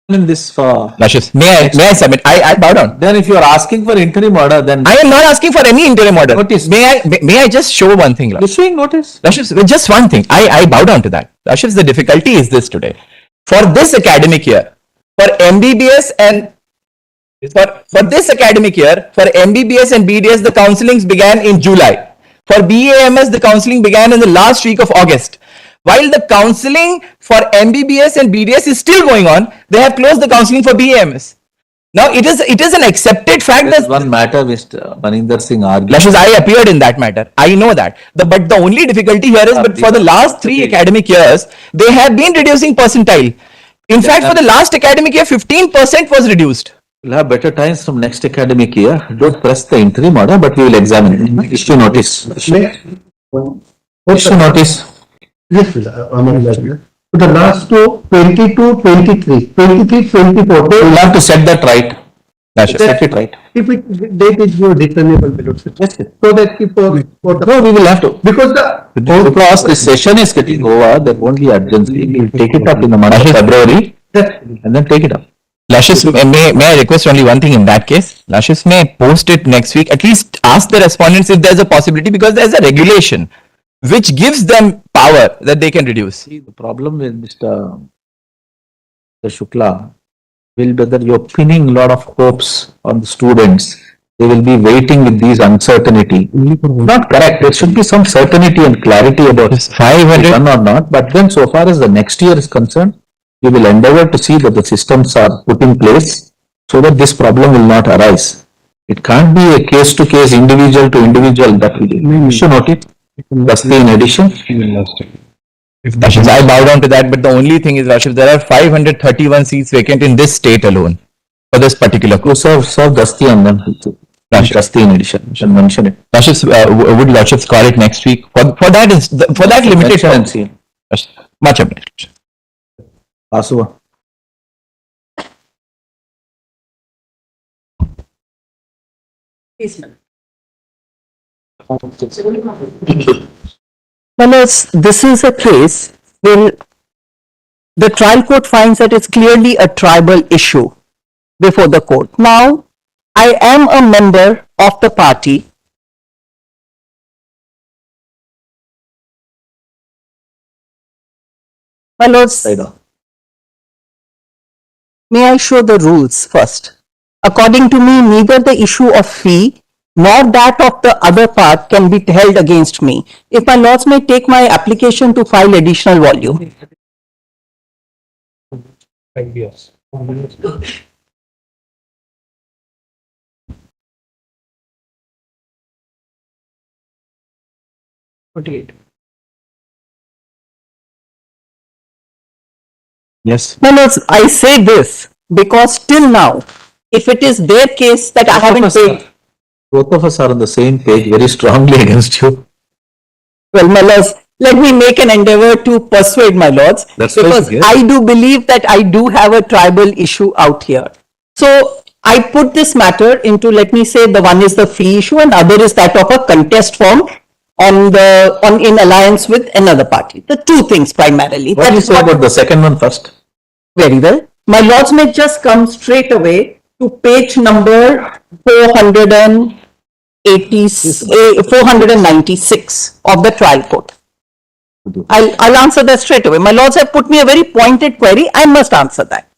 In this for. Lordships, may I submit? I bow down. Then if you are asking for interim order, then. I am not asking for any interim order. Notice. May I just show one thing, Lordships? Issuing notice. Lordships, just one thing. I bow down to that. Lordships, the difficulty is this today. For this academic year, for MBBS and for this academic year, for MBBS and BDS, the counselings began in July. For BAMS, the counselling began in the last week of August. While the counselling for MBBS and BDS is still going on, they have closed the counselling for BAMS. Now, it is an accepted fact that one matter Mr. Maninder Singh argued. Lordships, I appeared in that matter. I know that. But the only difficulty here is, but for the last 3 academic years, they have been reducing percentile. In fact, for the last academic year, 15% was reduced. We'll have better times from next academic year. Don't press the interim order, but we will examine it. Issue notice. Issue notice. Yes, for the last two, 22, 23, 23, 24. We'll have to set that right. Set it right. If it date is more returnable below. Yes, sir. So that if No, we will have to. because Because the session is getting over, there won't be urgency. We'll take it up in the month of February and then take it up. Lordships, may I request only one thing in that case? Lordships, may I post it next week? At least ask the respondents if there's a possibility, because there's a regulation which gives them power that they can reduce. See, the problem with Mr. Shukla will be that you're pinning a lot of hopes on the students. They will be waiting with these uncertainty. Not correct. There should be some certainty and clarity about 500 done or not. But then so far as the next year is concerned, we will endeavor to see that the systems are put in place so that this problem will not arise. It can't be a case to case, individual to individual that we should note it. That's the in addition. Lordships, I bow down to that, but the only thing is, Lordships, there are 531 seats vacant in this state alone for this particular course. Sir, that's the and then that's the in addition. You should mention it. Lordships, would Lordships call it next week for that limited and see. Much appreciated. Asuva. This is a case where the trial court finds that it's clearly a tribal issue before the court. Now, I am a member of the party. My lords, may I show the rules first? According to me, neither the issue of fee nor that of the other part can be held against me. If my lords may take my application to file additional volume. 5 years. 48. Yes. No, no, I say this because till now, if it is their case that I haven't paid, Both of us are on the same page very strongly against you. well, my lords, let me make an endeavor to persuade my lords. That's because right, yes. I do believe that I do have a tribal issue out here. So I put this matter into, let me say, the one is the fee issue and other is that of a contest form in alliance with another party. The two things primarily. What do you That's say about the second one first? Very well. My lords may just come straight away to page number 496 of the trial court. I'll answer that straight away. My lords have put me a very pointed query. I must answer that.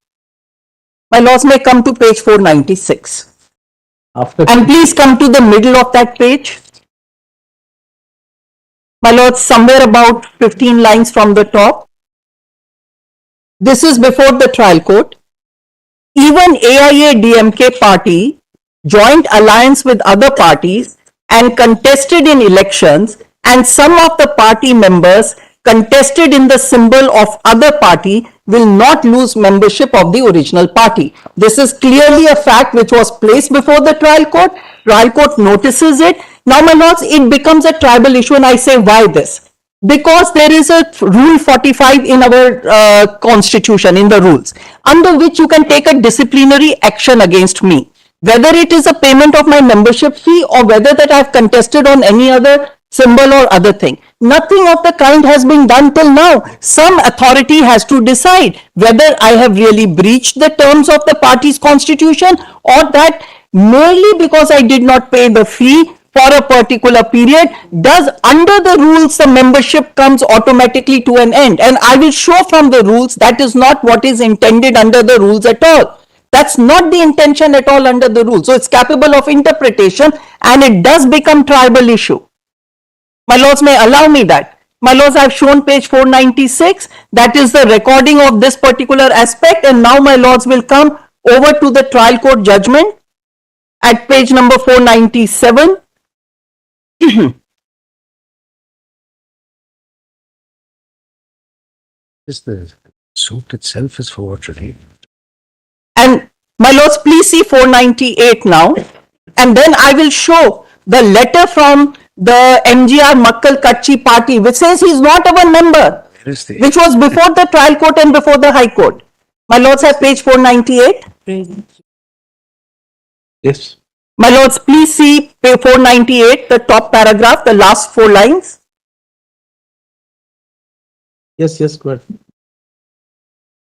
My lords may come to page 496. And please come to the middle of that page. My lords, somewhere about 15 lines from the top. This is before the trial court. Even AIA-DMK party joined alliance with other parties and contested in elections, and some of the party members contested in the symbol of other party will not lose membership of the original party. This is clearly a fact which was placed before the trial court. Trial court notices it. Now, my lords, it becomes a tribal issue, and I say why this? Because there is a rule 45 in our constitution, in the rules, under which you can take a disciplinary action against me, whether it is a payment of my membership fee or whether that I have contested on any other symbol or other thing. Nothing of the kind has been done till now. Some authority has to decide whether I have really breached the terms of the party's constitution or that merely because I did not pay the fee for a particular period, does under the rules the membership comes automatically to an end. And I will show from the rules that is not what is intended under the rules at all. That's not the intention at all under the rules. So it's capable of interpretation and it does become tribal issue. My lords may allow me that. My lords, I've shown page 496. That is the recording of this particular aspect. And now my lords will come over to the trial court judgment at page number 497. The suit itself is forgery. And my lords, please see 498 now. And then I will show the letter from the MGR Makkal Kachi party, which says he's not our member, which was before the trial court and before the high court. My lords have page 498. Yes. My lords, please see page 498, the top paragraph, the last 4 lines. Yes, go ahead.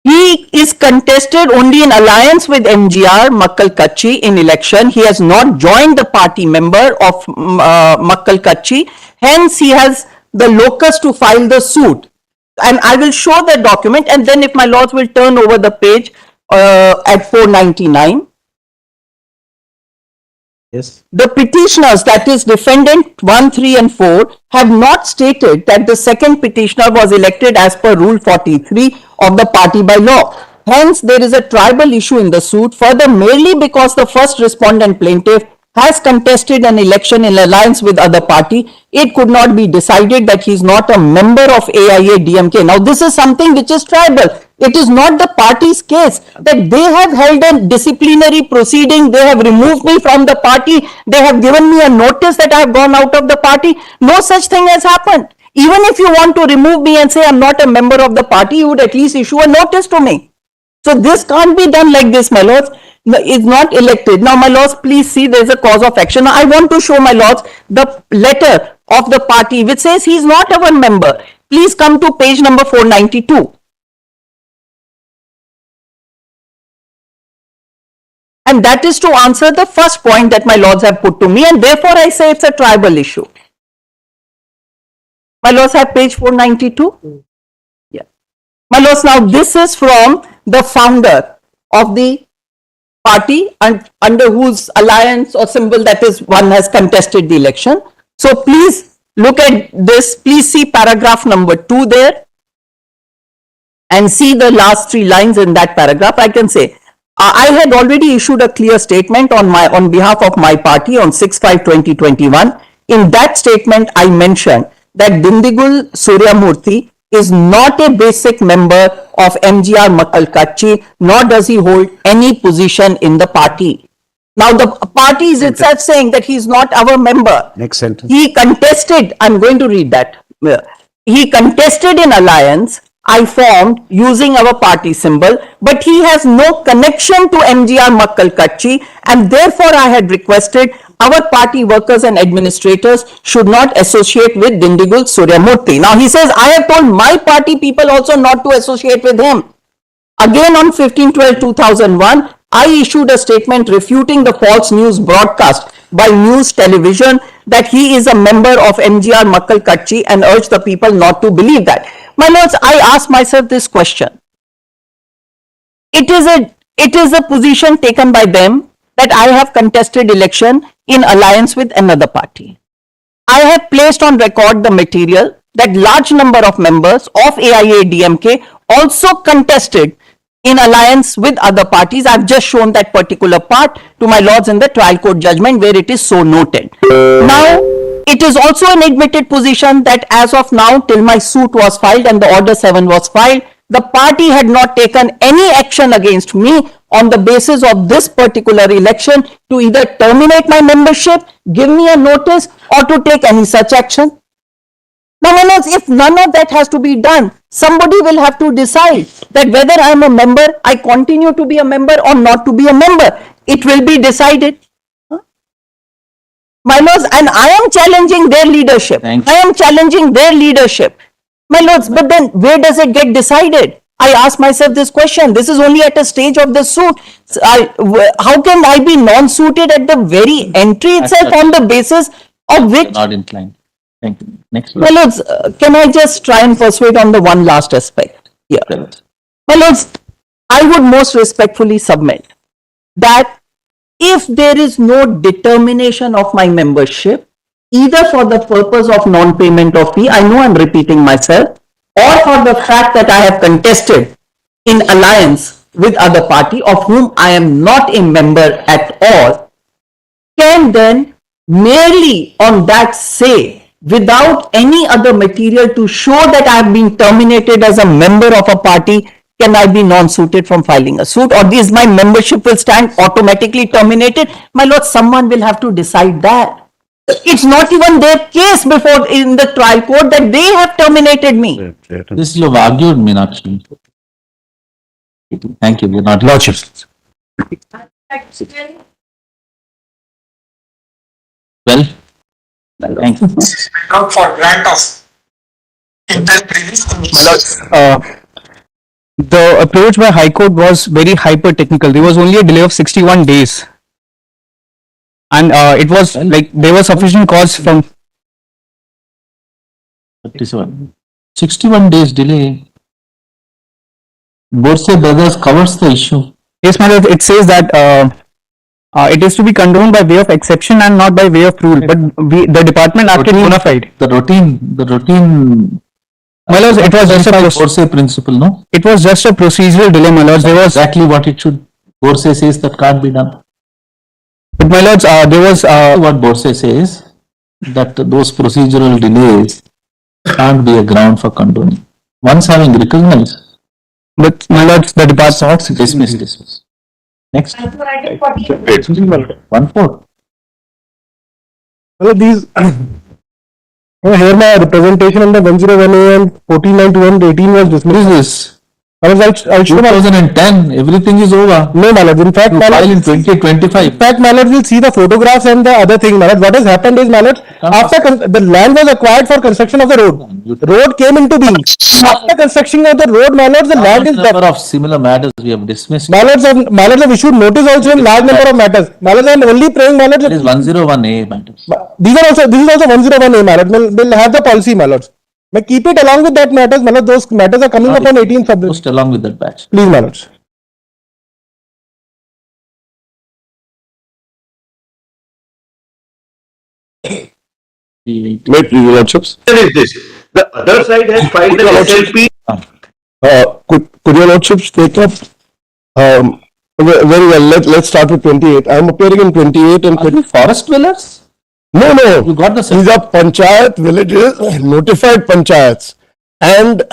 He is contested only in alliance with MGR Makkal Kachi in election. He has not joined the party member of Makkal Kachi. Hence, he has the locus to file the suit. And I will show the document, and then if my lords will turn over the page at 499. Yes. The petitioners, that is defendant 1, 3 and 4, have not stated that the second petitioner was elected as per rule 43 of the party by law. Hence, there is a tribal issue in the suit. Further, merely because the first respondent plaintiff has contested an election in alliance with other party, it could not be decided that he is not a member of AIA-DMK. Now, this is something which is tribal. It is not the party's case that they have held a disciplinary proceeding. They have removed me from the party. They have given me a notice that I have gone out of the party. No such thing has happened. Even if you want to remove me and say I'm not a member of the party, you would at least issue a notice to me. So this can't be done like this, my lords. Is not elected. Now, my lords, please see there is a cause of action. Now, I want to show, my lords, the letter of the party which says he is not our member. Please come to page number 492. And that is to answer the first point that my lords have put to me, and therefore I say it's a tribal issue. My lords have page 492. Yeah. My lords, now this is from the founder of the party and under whose alliance or symbol that is one has contested the election. So please look at this. Please see paragraph number 2 there. and see the last 3 lines in that paragraph, I can say, I had already issued a clear statement on behalf of my party on 6/5/2021. In that statement, I mentioned that Dindigul Suryamurthy is not a basic member of MGR Makalkachi, nor does he hold any position in the party. Now, the party is itself saying that he is not our member. Next sentence. He contested, I'm going to read that. He contested in alliance I formed using our party symbol, but he has no connection to MGR Makkalkachi, and therefore I had requested our party workers and administrators should not associate with Dindigul Suryamurthy. Now he says, I have told my party people also not to associate with him. Again on 15/12/2001, I issued a statement refuting the false news broadcast by News Television that he is a member of MGR Makkalkachi and urged the people not to believe that. My lords, I ask myself this question. It is a position taken by them that I have contested election in alliance with another party. I have placed on record the material that large number of members of AIADMK also contested in alliance with other parties. I've just shown that particular part to my lords in the trial court judgment where it is so noted. Now, it is also an admitted position that as of now, till my suit was filed and the order 7 was filed, the party had not taken any action against me on the basis of this particular election to either terminate my membership, give me a notice, or to take any such action. Now, my lords, if none of that has to be done, somebody will have to decide that whether I am a member, I continue to be a member or not to be a member. It will be decided. My lords, and I am challenging their leadership. I am challenging their leadership. My lords, but then where does it get decided? I ask myself this question. This is only at a stage of the suit. How can I be non-suited at the very entry itself on the basis of which? Not inclined. Thank you. Next. My lords, can I just try and persuade on the one last aspect here? My lords, I would most respectfully submit that if there is no determination of my membership, either for the purpose of non-payment of fee, I know I'm repeating myself, or for the fact that I have contested in alliance with other party of whom I am not a member at all, can then merely on that say, without any other material to show that I have been terminated as a member of a party, can I be non-suited from filing a suit, or is my membership will stand automatically terminated? My lord, someone will have to decide that. It's not even their case before in the trial court that they have terminated me. This you have argued, Meenakshi. Thank you. We're not Lordships. well. Thank you. For grant of the approach by High Court was very hyper technical. There was only a delay of 61 days. And it was like there was sufficient cause from 61 days delay. Borse Brothers covers the issue. yes, my lord, it says that it is to be condoned by way of exception and not by way of rule. But the department acted bona fide. The routine. My lords, it was just a Borse principle, no? It was just a procedural delay, my lords. There was exactly what it should. Borse says that can't be done. But my lords, there was what Borse says that those procedural delays can't be a ground for condoning. Once having recognized. But my lords, the department dismiss. Next. 1/4. Well, these here my representation under 101A and 1491 was dismissed. This I'll show 2010, everything is over. No, my lord. In fact, You my file lord, in 2025. in fact, my lord, we'll see the photographs and the other thing, my lord. What has happened is, my lord, after the land was acquired for construction of the road, the road came into being. After construction of the road, my lord, the land is Number of similar matters we have dismissed. my lords have issued notice also in large number of matters. My lords, I'm only praying, my lords. That is 101A matters. This is also 101A, my lord. We'll have the policy, my lords. May keep it along with that matters, my lord. Those matters are coming up on 18th February. Post along with that batch. Please, my lords. Wait, your lordships. Is this the other side has filed an SLP Could your lordships take up, very well, let's start with 28. I am appearing in 28 and. Are you forest dwellers? No. You got the These are panchayat villages, notified panchayats. And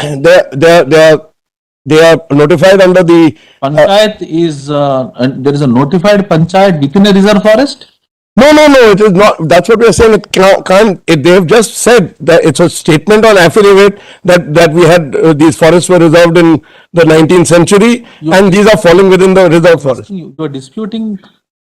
they are notified under the. Panchayat is, there is a notified panchayat within a reserve forest? No, it is not. That's what we are saying. It can't. They have just said that it's a statement on affidavit that we had these forests were reserved in the 19th century, and these are falling within the reserve forest. You are disputing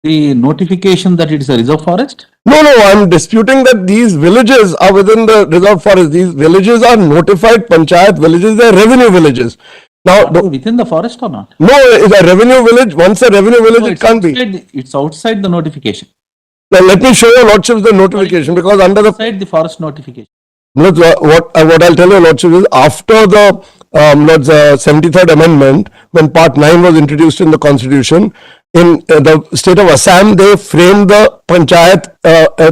the notification that it is a reserve forest? No, I'm disputing that these villages are within the reserve forest. These villages are notified panchayat villages. They are revenue villages. Now, Are they within the forest or not? no, it's a revenue village. Once a revenue village, No, it can't be. It's outside the notification. Now, let me show your lordships the notification, because under the. Outside the forest notification. What I'll tell you, lordship, is after the 73rd amendment, when part 9 was introduced in the constitution, in the state of Assam, they framed the panchayat,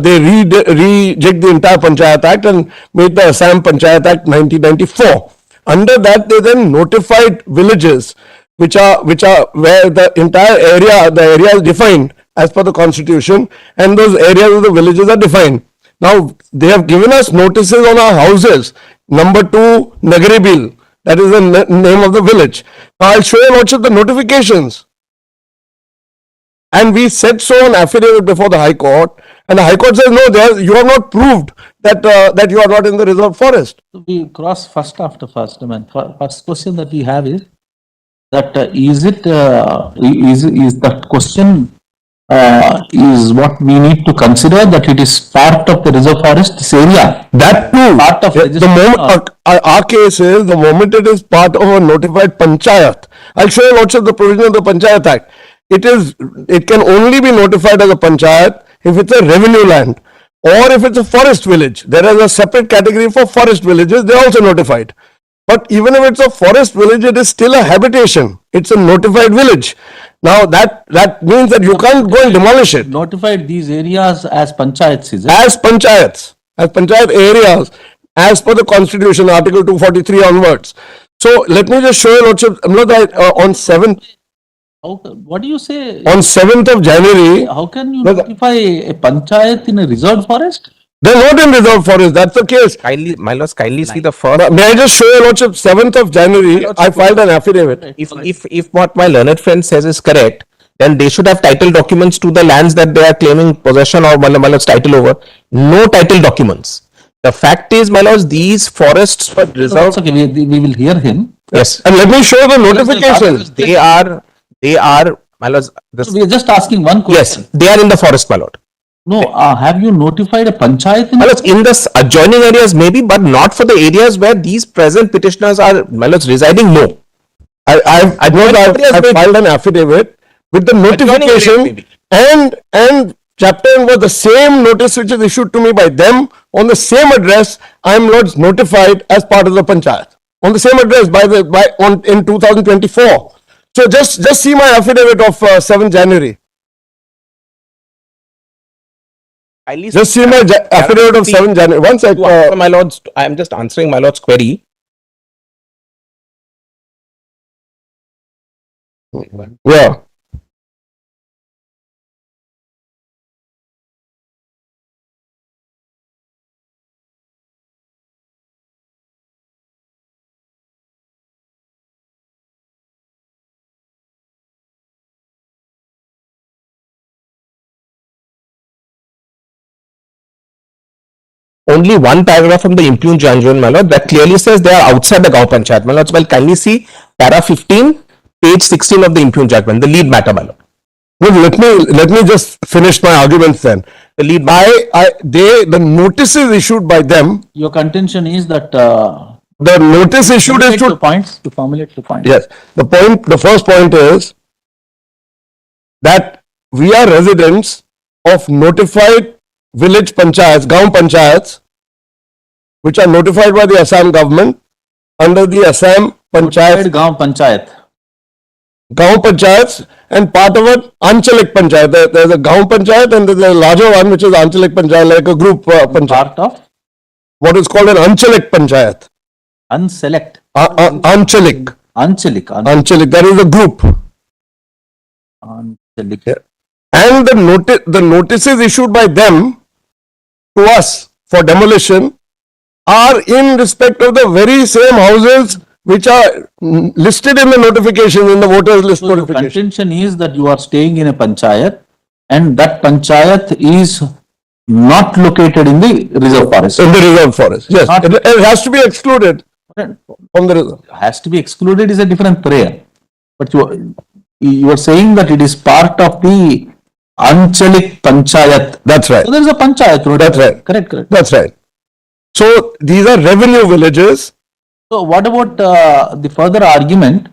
they rejigged the entire panchayat act and made the Assam Panchayat Act 1994. Under that, they then notified villages which are where the entire area is defined as per the constitution, and those areas of the villages are defined. Now, they have given us notices on our houses, number 2, Nagari Bill, that is the name of the village. Now, I'll show you lordship the notifications. And we said so on affidavit before the High Court, and the High Court says, no, you have not proved that you are not in the reserve forest. So we cross first after first. I mean, first question that we have is that is that question is what we need to consider, that it is part of the reserve forest, this area? That too. Part of The moment, our case is, the moment it is part of a notified panchayat. I'll show you lordship the provision of the Panchayat Act. It can only be notified as a panchayat if it's a revenue land, or if it's a forest village. There is a separate category for forest villages, they are also notified. But even if it's a forest village, it is still a habitation. It's a notified village. Now that means that you can't go and demolish it. Notified these areas as panchayats, is it? As panchayats, as panchayat areas, as per the constitution, article 243 onwards. So let me just show you lordship, on 7th. What do you say? On 7th of January. How can you notify a panchayat in a reserved forest? They're not in reserve forest, that's the case. My lords, kindly see the first. May I just show you lordship, 7th of January, I filed an affidavit. If what my learned friend says is correct, then they should have title documents to the lands that they are claiming possession or my lord's title over. No title documents. The fact is, my lords, these forests were reserved. Okay, we will hear him. Yes. And let me show the notification. They are, my lords. We are just asking one question. Yes, they are in the forest, my lord. No, have you notified a panchayat? My lords, in the adjoining areas maybe, but not for the areas where these present petitioners are, my lords, residing. No. I filed an affidavit with the notification, and chapter was the same notice which is issued to me by them on the same address. I am lords notified as part of the panchayat on the same address in 2024. So just see my affidavit of 7th January. Just see my affidavit of 7th January. One sec. My lords, I am just answering my lord's query. Yeah. Only one paragraph from the impugned judgment, my lord, that clearly says they are outside the Gaon Panchayat. My lords, well, kindly see para 15, page 16 of the impugned judgment, the lead matter, my lord. Well, let me just finish my arguments then. The lead the notices issued by them. Your contention is that The notice issued is to formulate the points. Yes, the first point is that we are residents of notified village panchayats, Gaon panchayats, which are notified by the Assam government under the Assam Panchayat. Gaon Panchayat. Gaon panchayats, and part of it Anchalik Panchayat. There's a Gaon Panchayat and there's a larger one which is Anchalik Panchayat, like a group panchayat. Part of What is called an Anchalik Panchayat. unselect. Anchalik. Anchalik, that is the group. Anchalik. And the notices issued by them to us for demolition are in respect of the very same houses which are listed in the notification, in the voters list So the notification. contention is that you are staying in a panchayat and that panchayat is not located in the reserve forest. In the reserve forest, yes. Not- It has to be excluded from the reserve. Has to be excluded is a different prayer. But you are saying that it is part of the Anchalik Panchayat. That's right. So there is a panchayat. That's right. Correct, correct. That's right. So these are revenue villages. So what about the further argument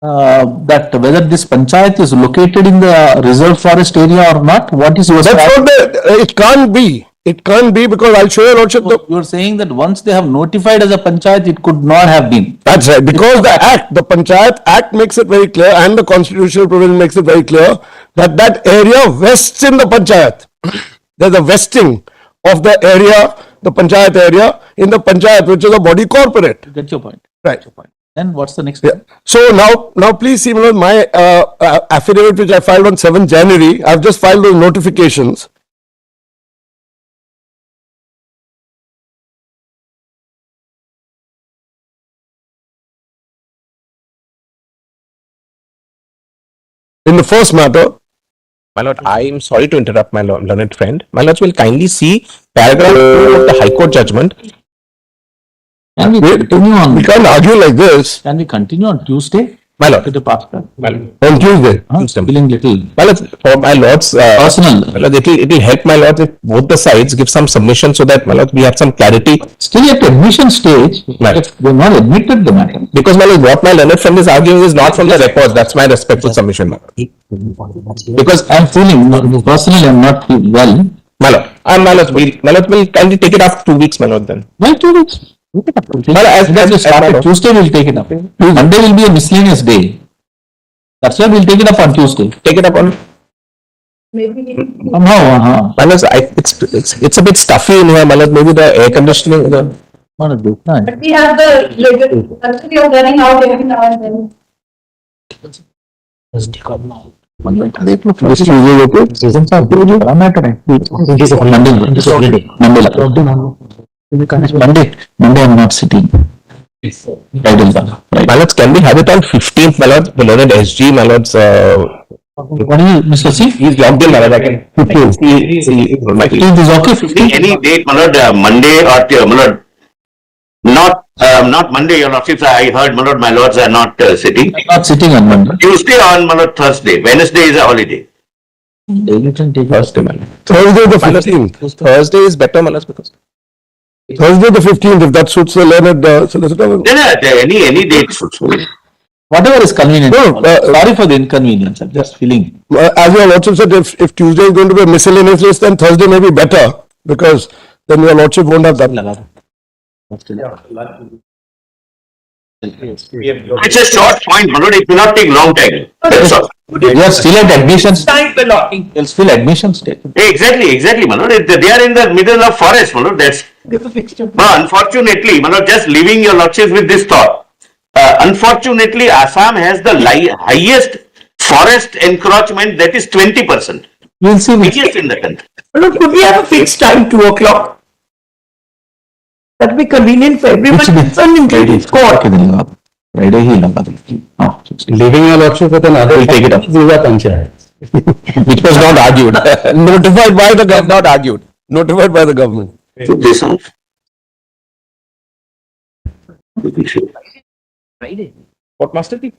that whether this panchayat is located in the reserve forest area or not? What is your That's stand? what it can't be. It can't be because I'll show you lordship. You are saying that once they have notified as a panchayat, it could not have been. That's right, because the Panchayat Act makes it very clear and the constitutional provision makes it very clear that that area vests in the Panchayat. There's a vesting of the area, the Panchayat area in the Panchayat, which is a body corporate. Get your point. Right. Then what's the next Yeah. one? So now please see my affidavit which I filed on 7th January. I've just filed those notifications. In the first matter, My lord, I am sorry to interrupt my learned friend. My lords will kindly see paragraph 2 of the High Court judgment. Can we continue on? we can't argue like this Can we continue on Tuesday? My lord. To the pastor. on Tuesday. Feeling little My lords, for my lords, personal. my lords, it will help my lords if both the sides give some submission so that my lords we have some clarity. Still at admission stage, Right. if they not admitted the matter. Because my lord, what my learned friend is arguing is not from the records. That's my respectful submission, my lord. Because I'm feeling, personally, I'm not well. My lord, my lord will kindly take it after 2 weeks, my lord. Then. Why 2 weeks? Well, as you started, Tuesday we'll take it up. Monday will be a miscellaneous day. That's why we'll take it up on Tuesday. Take it up on. Somehow, My lords, it's a bit stuffy in here, my lord. Maybe the air conditioning. But We have the luxury of running out every now and then. Monday I'm not sitting. My lords, can we have it on 15th, my lord? The learned SG, my lords. What is it, Mr. C? He's logged in, my lord. I can. 15th is okay, 15th? Any date, my lord, Monday or my lord, not Monday, your lordships, I heard, my lords are not sitting. I'm not sitting on Monday. Tuesday on, my lord, Thursday. Wednesday is a holiday. Thursday, my lord. Thursday the 15th. Thursday is better, my lords, because. Thursday the 15th, if that suits the learned solicitor. No, any date suits me. Whatever is convenient. No, Sorry for the inconvenience, I'm just feeling. As your lordship said, if Tuesday is going to be a miscellaneous list, then Thursday may be better because then your lordship won't have that. It's a short point, my lord, it will not take long time. That's all. You are still at admissions. You're still admissions stage. Exactly, my lord. They are in the middle of forest, my lord. That's. But unfortunately, my lord, just leaving your lordships with this thought. Unfortunately, Assam has the highest forest encroachment, that is 20%. We'll see. Biggest in the country. Could we have a fixed time, 2 o'clock? That would be convenient for everyone concerned, including court. Friday he Leaving your lordship with another. We'll take it up. Which was not argued. Notified by the government. Not argued. Notified by the government. This one. What must it be?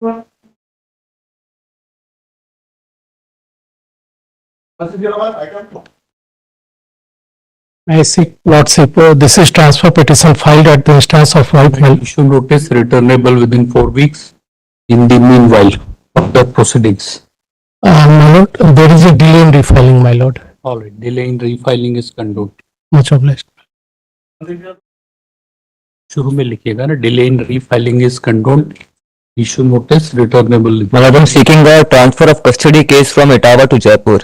I see, Lordship, this is transfer petition filed at the instance of wife. Issue notice returnable within 4 weeks. In the meanwhile, further proceedings. My lord, there is a delay in refiling, my lord. All right, delay in refiling is condoned. Much obliged. शुरू में लिखिएगा ना, delay in refiling is condoned. Issue notice returnable. My lord, I'm seeking a transfer of custody case from Etawah to Jaipur.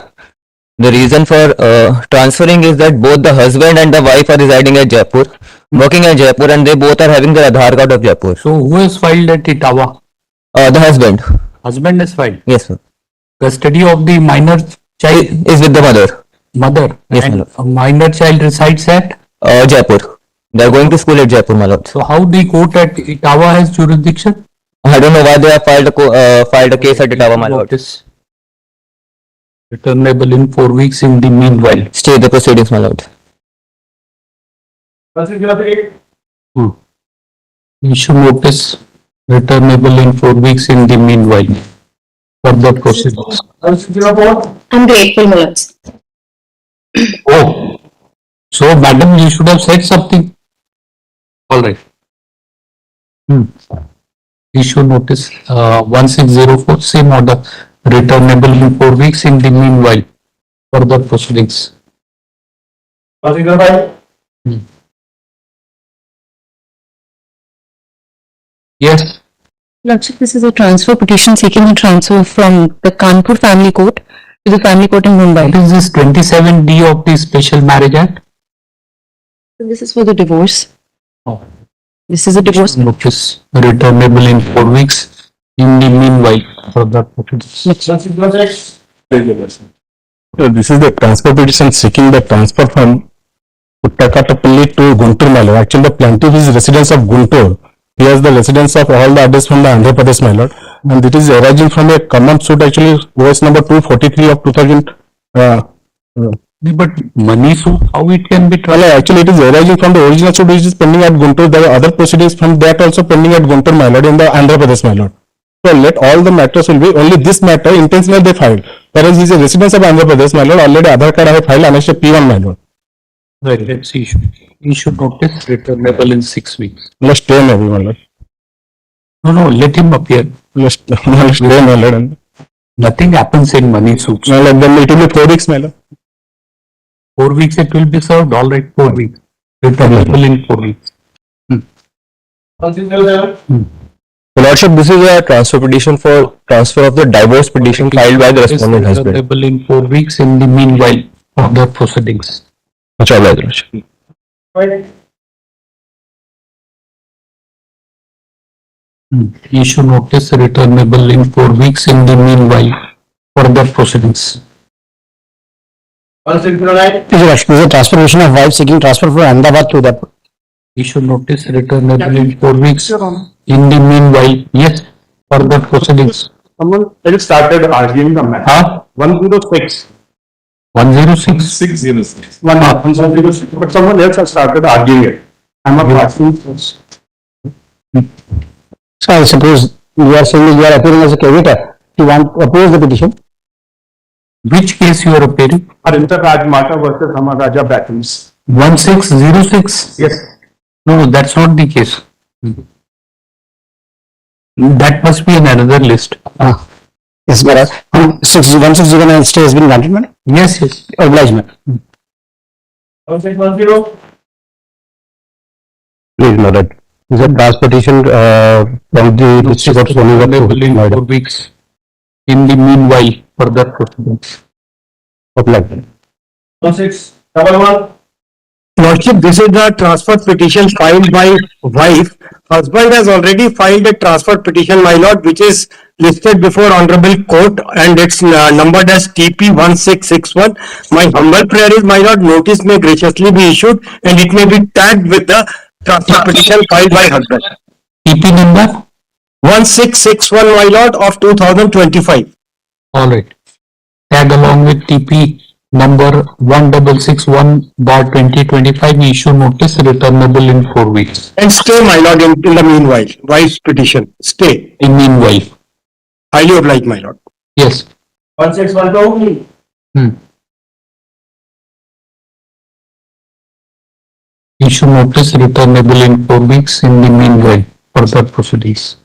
The reason for transferring is that both the husband and the wife are residing at Jaipur, working at Jaipur, and they both are having their Aadhaar card of Jaipur. So who has filed at Etawah? The husband. Husband has filed. Yes, sir. Custody of the minor child Is with the mother. mother. Yes, my And lord. a minor child resides at. Jaipur. They are going to school at Jaipur, my lord. So how the court at Etawah has jurisdiction? I don't know why they have filed a case at Etawah, my lord. Notice returnable in 4 weeks in the meanwhile. Stay the proceedings, my lord. Issue notice returnable in 4 weeks in the meanwhile. Further proceedings. I'm grateful, my lords. Oh, so madam, you should have said something. All right. Issue notice 1604, same order, returnable in 4 weeks in the meanwhile. Further proceedings. Yes. Lordship, this is a transfer petition seeking a transfer from the Kanpur Family Court to the Family Court in Mumbai. What is this 27D of the Special Marriage Act? This is for the divorce. Oh. This is a divorce. Notice returnable in 4 weeks in the meanwhile. Further proceedings. This is the transfer petition seeking the transfer from Uttakatapalli to Guntur, my lord. Actually, the plaintiff is residence of Guntur. He has the residence of all the others from the Andhra Pradesh, my lord. And it is arising from a common suit, actually, OS number 243 of 2000. But money suit, how it can be Well, actually, it is arising from the original suit which is pending at Guntur. There are other proceedings from that also pending at Guntur, my lord, in the Andhra Pradesh, my lord. So let all the matters will be only this matter intentional they filed. Whereas he is a resident of Andhra Pradesh, my lord. Already Aadhaar card I have filed annexed P1, my lord. Right, let's see. Issue notice returnable in 6 weeks. Let's stay, my lord. No, let him appear. Let's stay, my lord. Nothing happens in money suits. My lord, then it will be 4 weeks, my lord. 4 weeks it will be served. All right, 4 weeks. Returnable in 4 weeks. Your Lordship, this is a transfer petition for transfer of the divorce petition filed by the respondent husband. Returnable in 4 weeks in the meanwhile. Further proceedings. Much obliged, Lordship. Issue notice returnable in 4 weeks in the meanwhile. Further proceedings. This is a transfer petition of wife seeking transfer from Ahmedabad to that. Issue notice returnable in 4 weeks in the meanwhile. Yes. Further proceedings. Someone else started arguing the matter. Huh? 106. 106. 606. 106. But someone else has started arguing it. I'm not asking first. So I suppose you are saying you are appearing as a creditor. You want to oppose the petition? Which case you are appearing? Arinta Rajmata versus Hamad Raja Batons. 1606? Yes. No, that's not the case. That must be in another list. Yes, my lord. 1609 stay has been granted, madam? Yes, yes. Obliged, madam. 1610. Please, my lord. Is a transfer petition from the district of Returnable in 4 Sonigapur. weeks. In the meanwhile, further proceedings. Obliged. 1611. Lordship, this is the transfer petition filed by wife. Husband has already filed a transfer petition, my lord, which is listed before Honorable Court and it's numbered as TP 1661. My humble prayer is, my lord, notice may graciously be issued and it may be tagged with the transfer petition filed by husband. TP number? 1661, my lord, of 2025. All right. Tag along with TP number 1661/2025, issue notice returnable in 4 weeks. And stay, my lord, in the meanwhile. Wife's petition. Stay. In meanwhile. Highly obliged, my lord. Yes. 1612. Issue notice returnable in 4 weeks in the meanwhile. Further proceedings.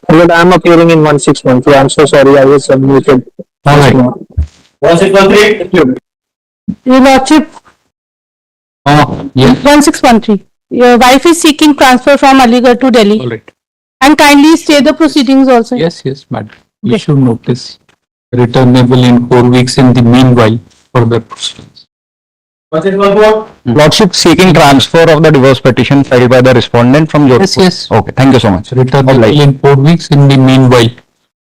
Lord, I am appearing in 1612. I am so sorry, I was submitted. All right. 1613. Your Lordship, Yes. 1613. Your wife is seeking transfer from Aligarh to Delhi. All right. And kindly stay the proceedings also. Yes, madam. Issue notice returnable in 4 weeks in the meanwhile. Further proceedings. 1614. Lordship seeking transfer of the divorce petition filed by the respondent from your. Yes. Okay, thank you so much. Returnable in 4 weeks in the meanwhile.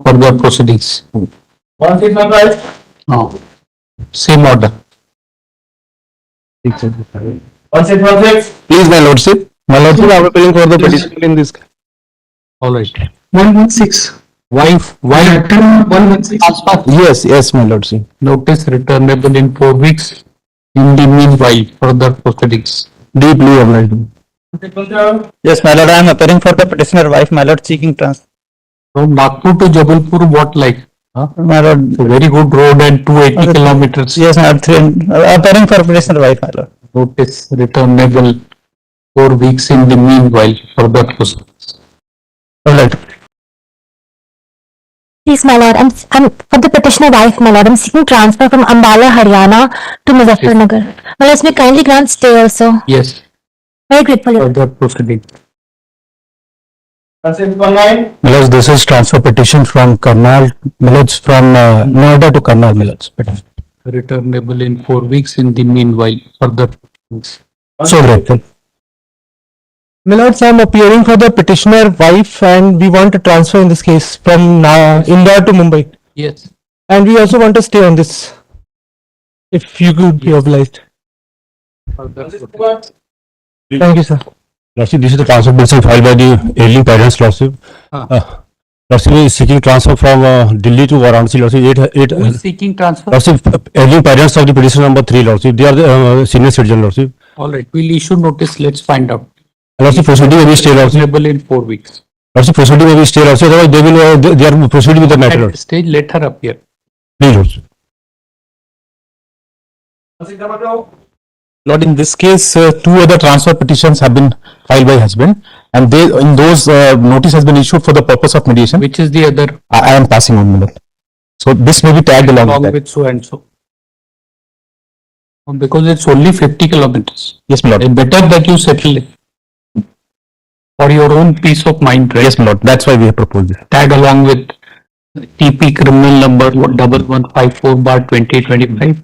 Further proceedings. 1615. Same order. 1616. Please, my lordship. My lordship, I am appealing for the petition in this. All right. 116. Wife. 116. Yes, my lordship. Notice returnable in 4 weeks. In the meanwhile, further proceedings. Deeply obliged. 1617. Yes, my lord, I am appearing for the petitioner wife, my lord, seeking transfer. From Nagpur to Jabalpur, what like? My lord. Very good road and 280 kilometers. Yes, my lord, appearing for petitioner wife, my lord. Notice returnable 4 weeks in the meanwhile, further proceedings. All right. Please, my lord, I'm for the petitioner wife, my lord, I'm seeking transfer from Ambala, Haryana to Muzaffarnagar. My lord, may kindly grant stay also. Yes, Very grateful. further proceeding. 1619. Millards, this is transfer petition from Karnal, Millards from Noida to Karnal, Millards. Returnable in 4 weeks in the meanwhile, further proceedings. So grateful. Millards, I am appearing for the petitioner wife and we want to transfer in this case from Indore to Mumbai. Yes. And we also want to stay on this. If you could be obliged. Further proceedings. Thank you, sir. Lordship, this is the transfer petition filed by the ailing parents, Lordship. Lordship is seeking transfer from Delhi to Varanasi, Lordship. Who is seeking transfer? Lordship, ailing parents of the petition number 3, Lordship. They are the senior citizen, Lordship. All right, we'll issue notice. Let's find out. Lordship, proceeding may be stay, Lordship. Returnable in 4 weeks. Lordship, proceeding may be stay, Lordship. Otherwise, they will, they are proceeding with the matter, At Lordship. stage, let her appear. Please, Lordship. 1622. Lord, in this case, 2 other transfer petitions have been filed by husband and they, in those, notice has been issued for the purpose of mediation. Which is the other? I am passing on, Milord. So this may be tagged along with that. With so and so. Because it's only 50 kilometers. Yes, Milord. It's better that you settle it. For your own peace of mind, right? Yes, Milord. That's why we have proposed this. Tag along with TP criminal number 1154/2025.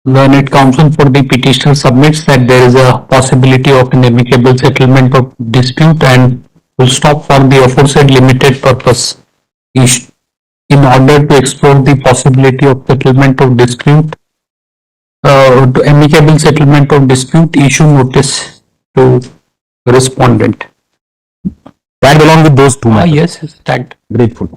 Learned counsel for the petitioner submits that there is a possibility of an amicable settlement of dispute and will stop for the aforesaid limited purpose. In order to explore the possibility of settlement of dispute, to amicable settlement of dispute, issue notice to respondent. Tagged along with those 2 matters. Yes, it's tagged. Grateful.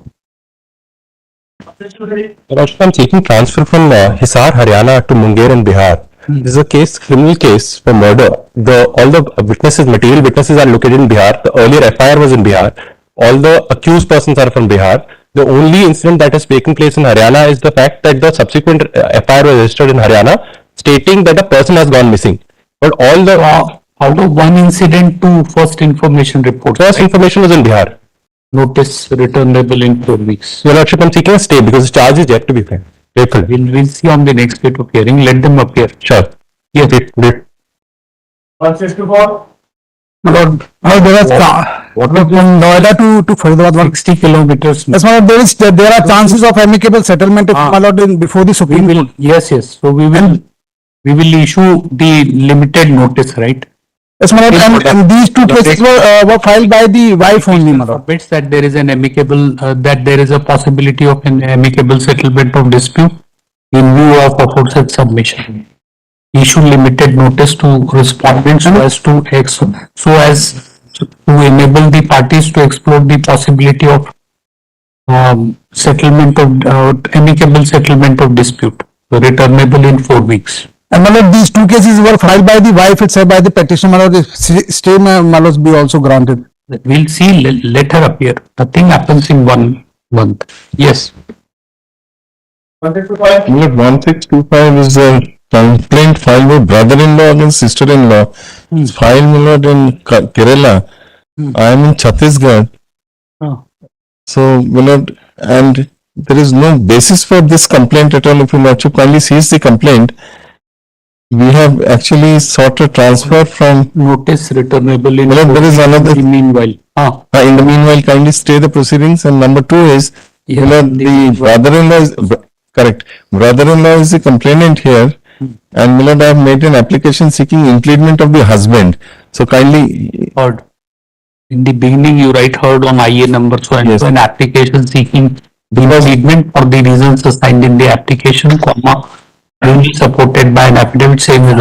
Lordship, I'm seeking transfer from Hisar, Haryana to Munger in Bihar. This is a case, criminal case for murder. All the witnesses, material witnesses are located in Bihar. The earlier FIR was in Bihar. All the accused persons are from Bihar. The only incident that has taken place in Haryana is the fact that the subsequent FIR was registered in Haryana stating that a person has gone missing. But all the... out of one incident to first information report. First information was in Bihar. Notice returnable in 4 weeks. Your Lordship, I'm seeking a stay because the charge is yet to be filed. Grateful. We'll see on the next date of hearing. Let them appear. Sure. Yes. Great. 164. Lord, there is What was from Noida to Faridabad 60 kilometers? Yes, my lord, there are chances of amicable settlement if my lord before the Supreme Court. Yes. So we will issue the limited notice, right? Yes, my lord, and these 2 cases were filed by the wife only, my lord. Submits that there is an amicable, that there is a possibility of an amicable settlement of dispute in view of aforesaid submission. Issue limited notice to respondents so as to enable the parties to explore the possibility of settlement of amicable settlement of dispute, returnable in 4 weeks. And my lord, these 2 cases were filed by the wife itself, by the petitioner, my lord, stay, my lord, be also granted. We'll see later appear. Nothing happens in 1 month. Yes. 1625 is a complaint filed by brother-in-law against sister-in-law. It's filed, my lord, in Kerala. I am in Chhattisgarh. Oh. So, my lord, and there is no basis for this complaint at all. If you lordship kindly sees the complaint, we have actually sought a transfer from. Notice returnable in. Well, there is another. Meanwhile. In the meanwhile, kindly stay the proceedings. And number two is, Yeah, the brother-in-law is, correct, brother-in-law is the complainant here. And my lord, I have made an application seeking impleadment of the husband. So kindly. Heard. In the beginning, you write heard on IA number, so and so an application seeking impleadment for the reasons assigned in the application, comma, duly supported by an affidavit saying that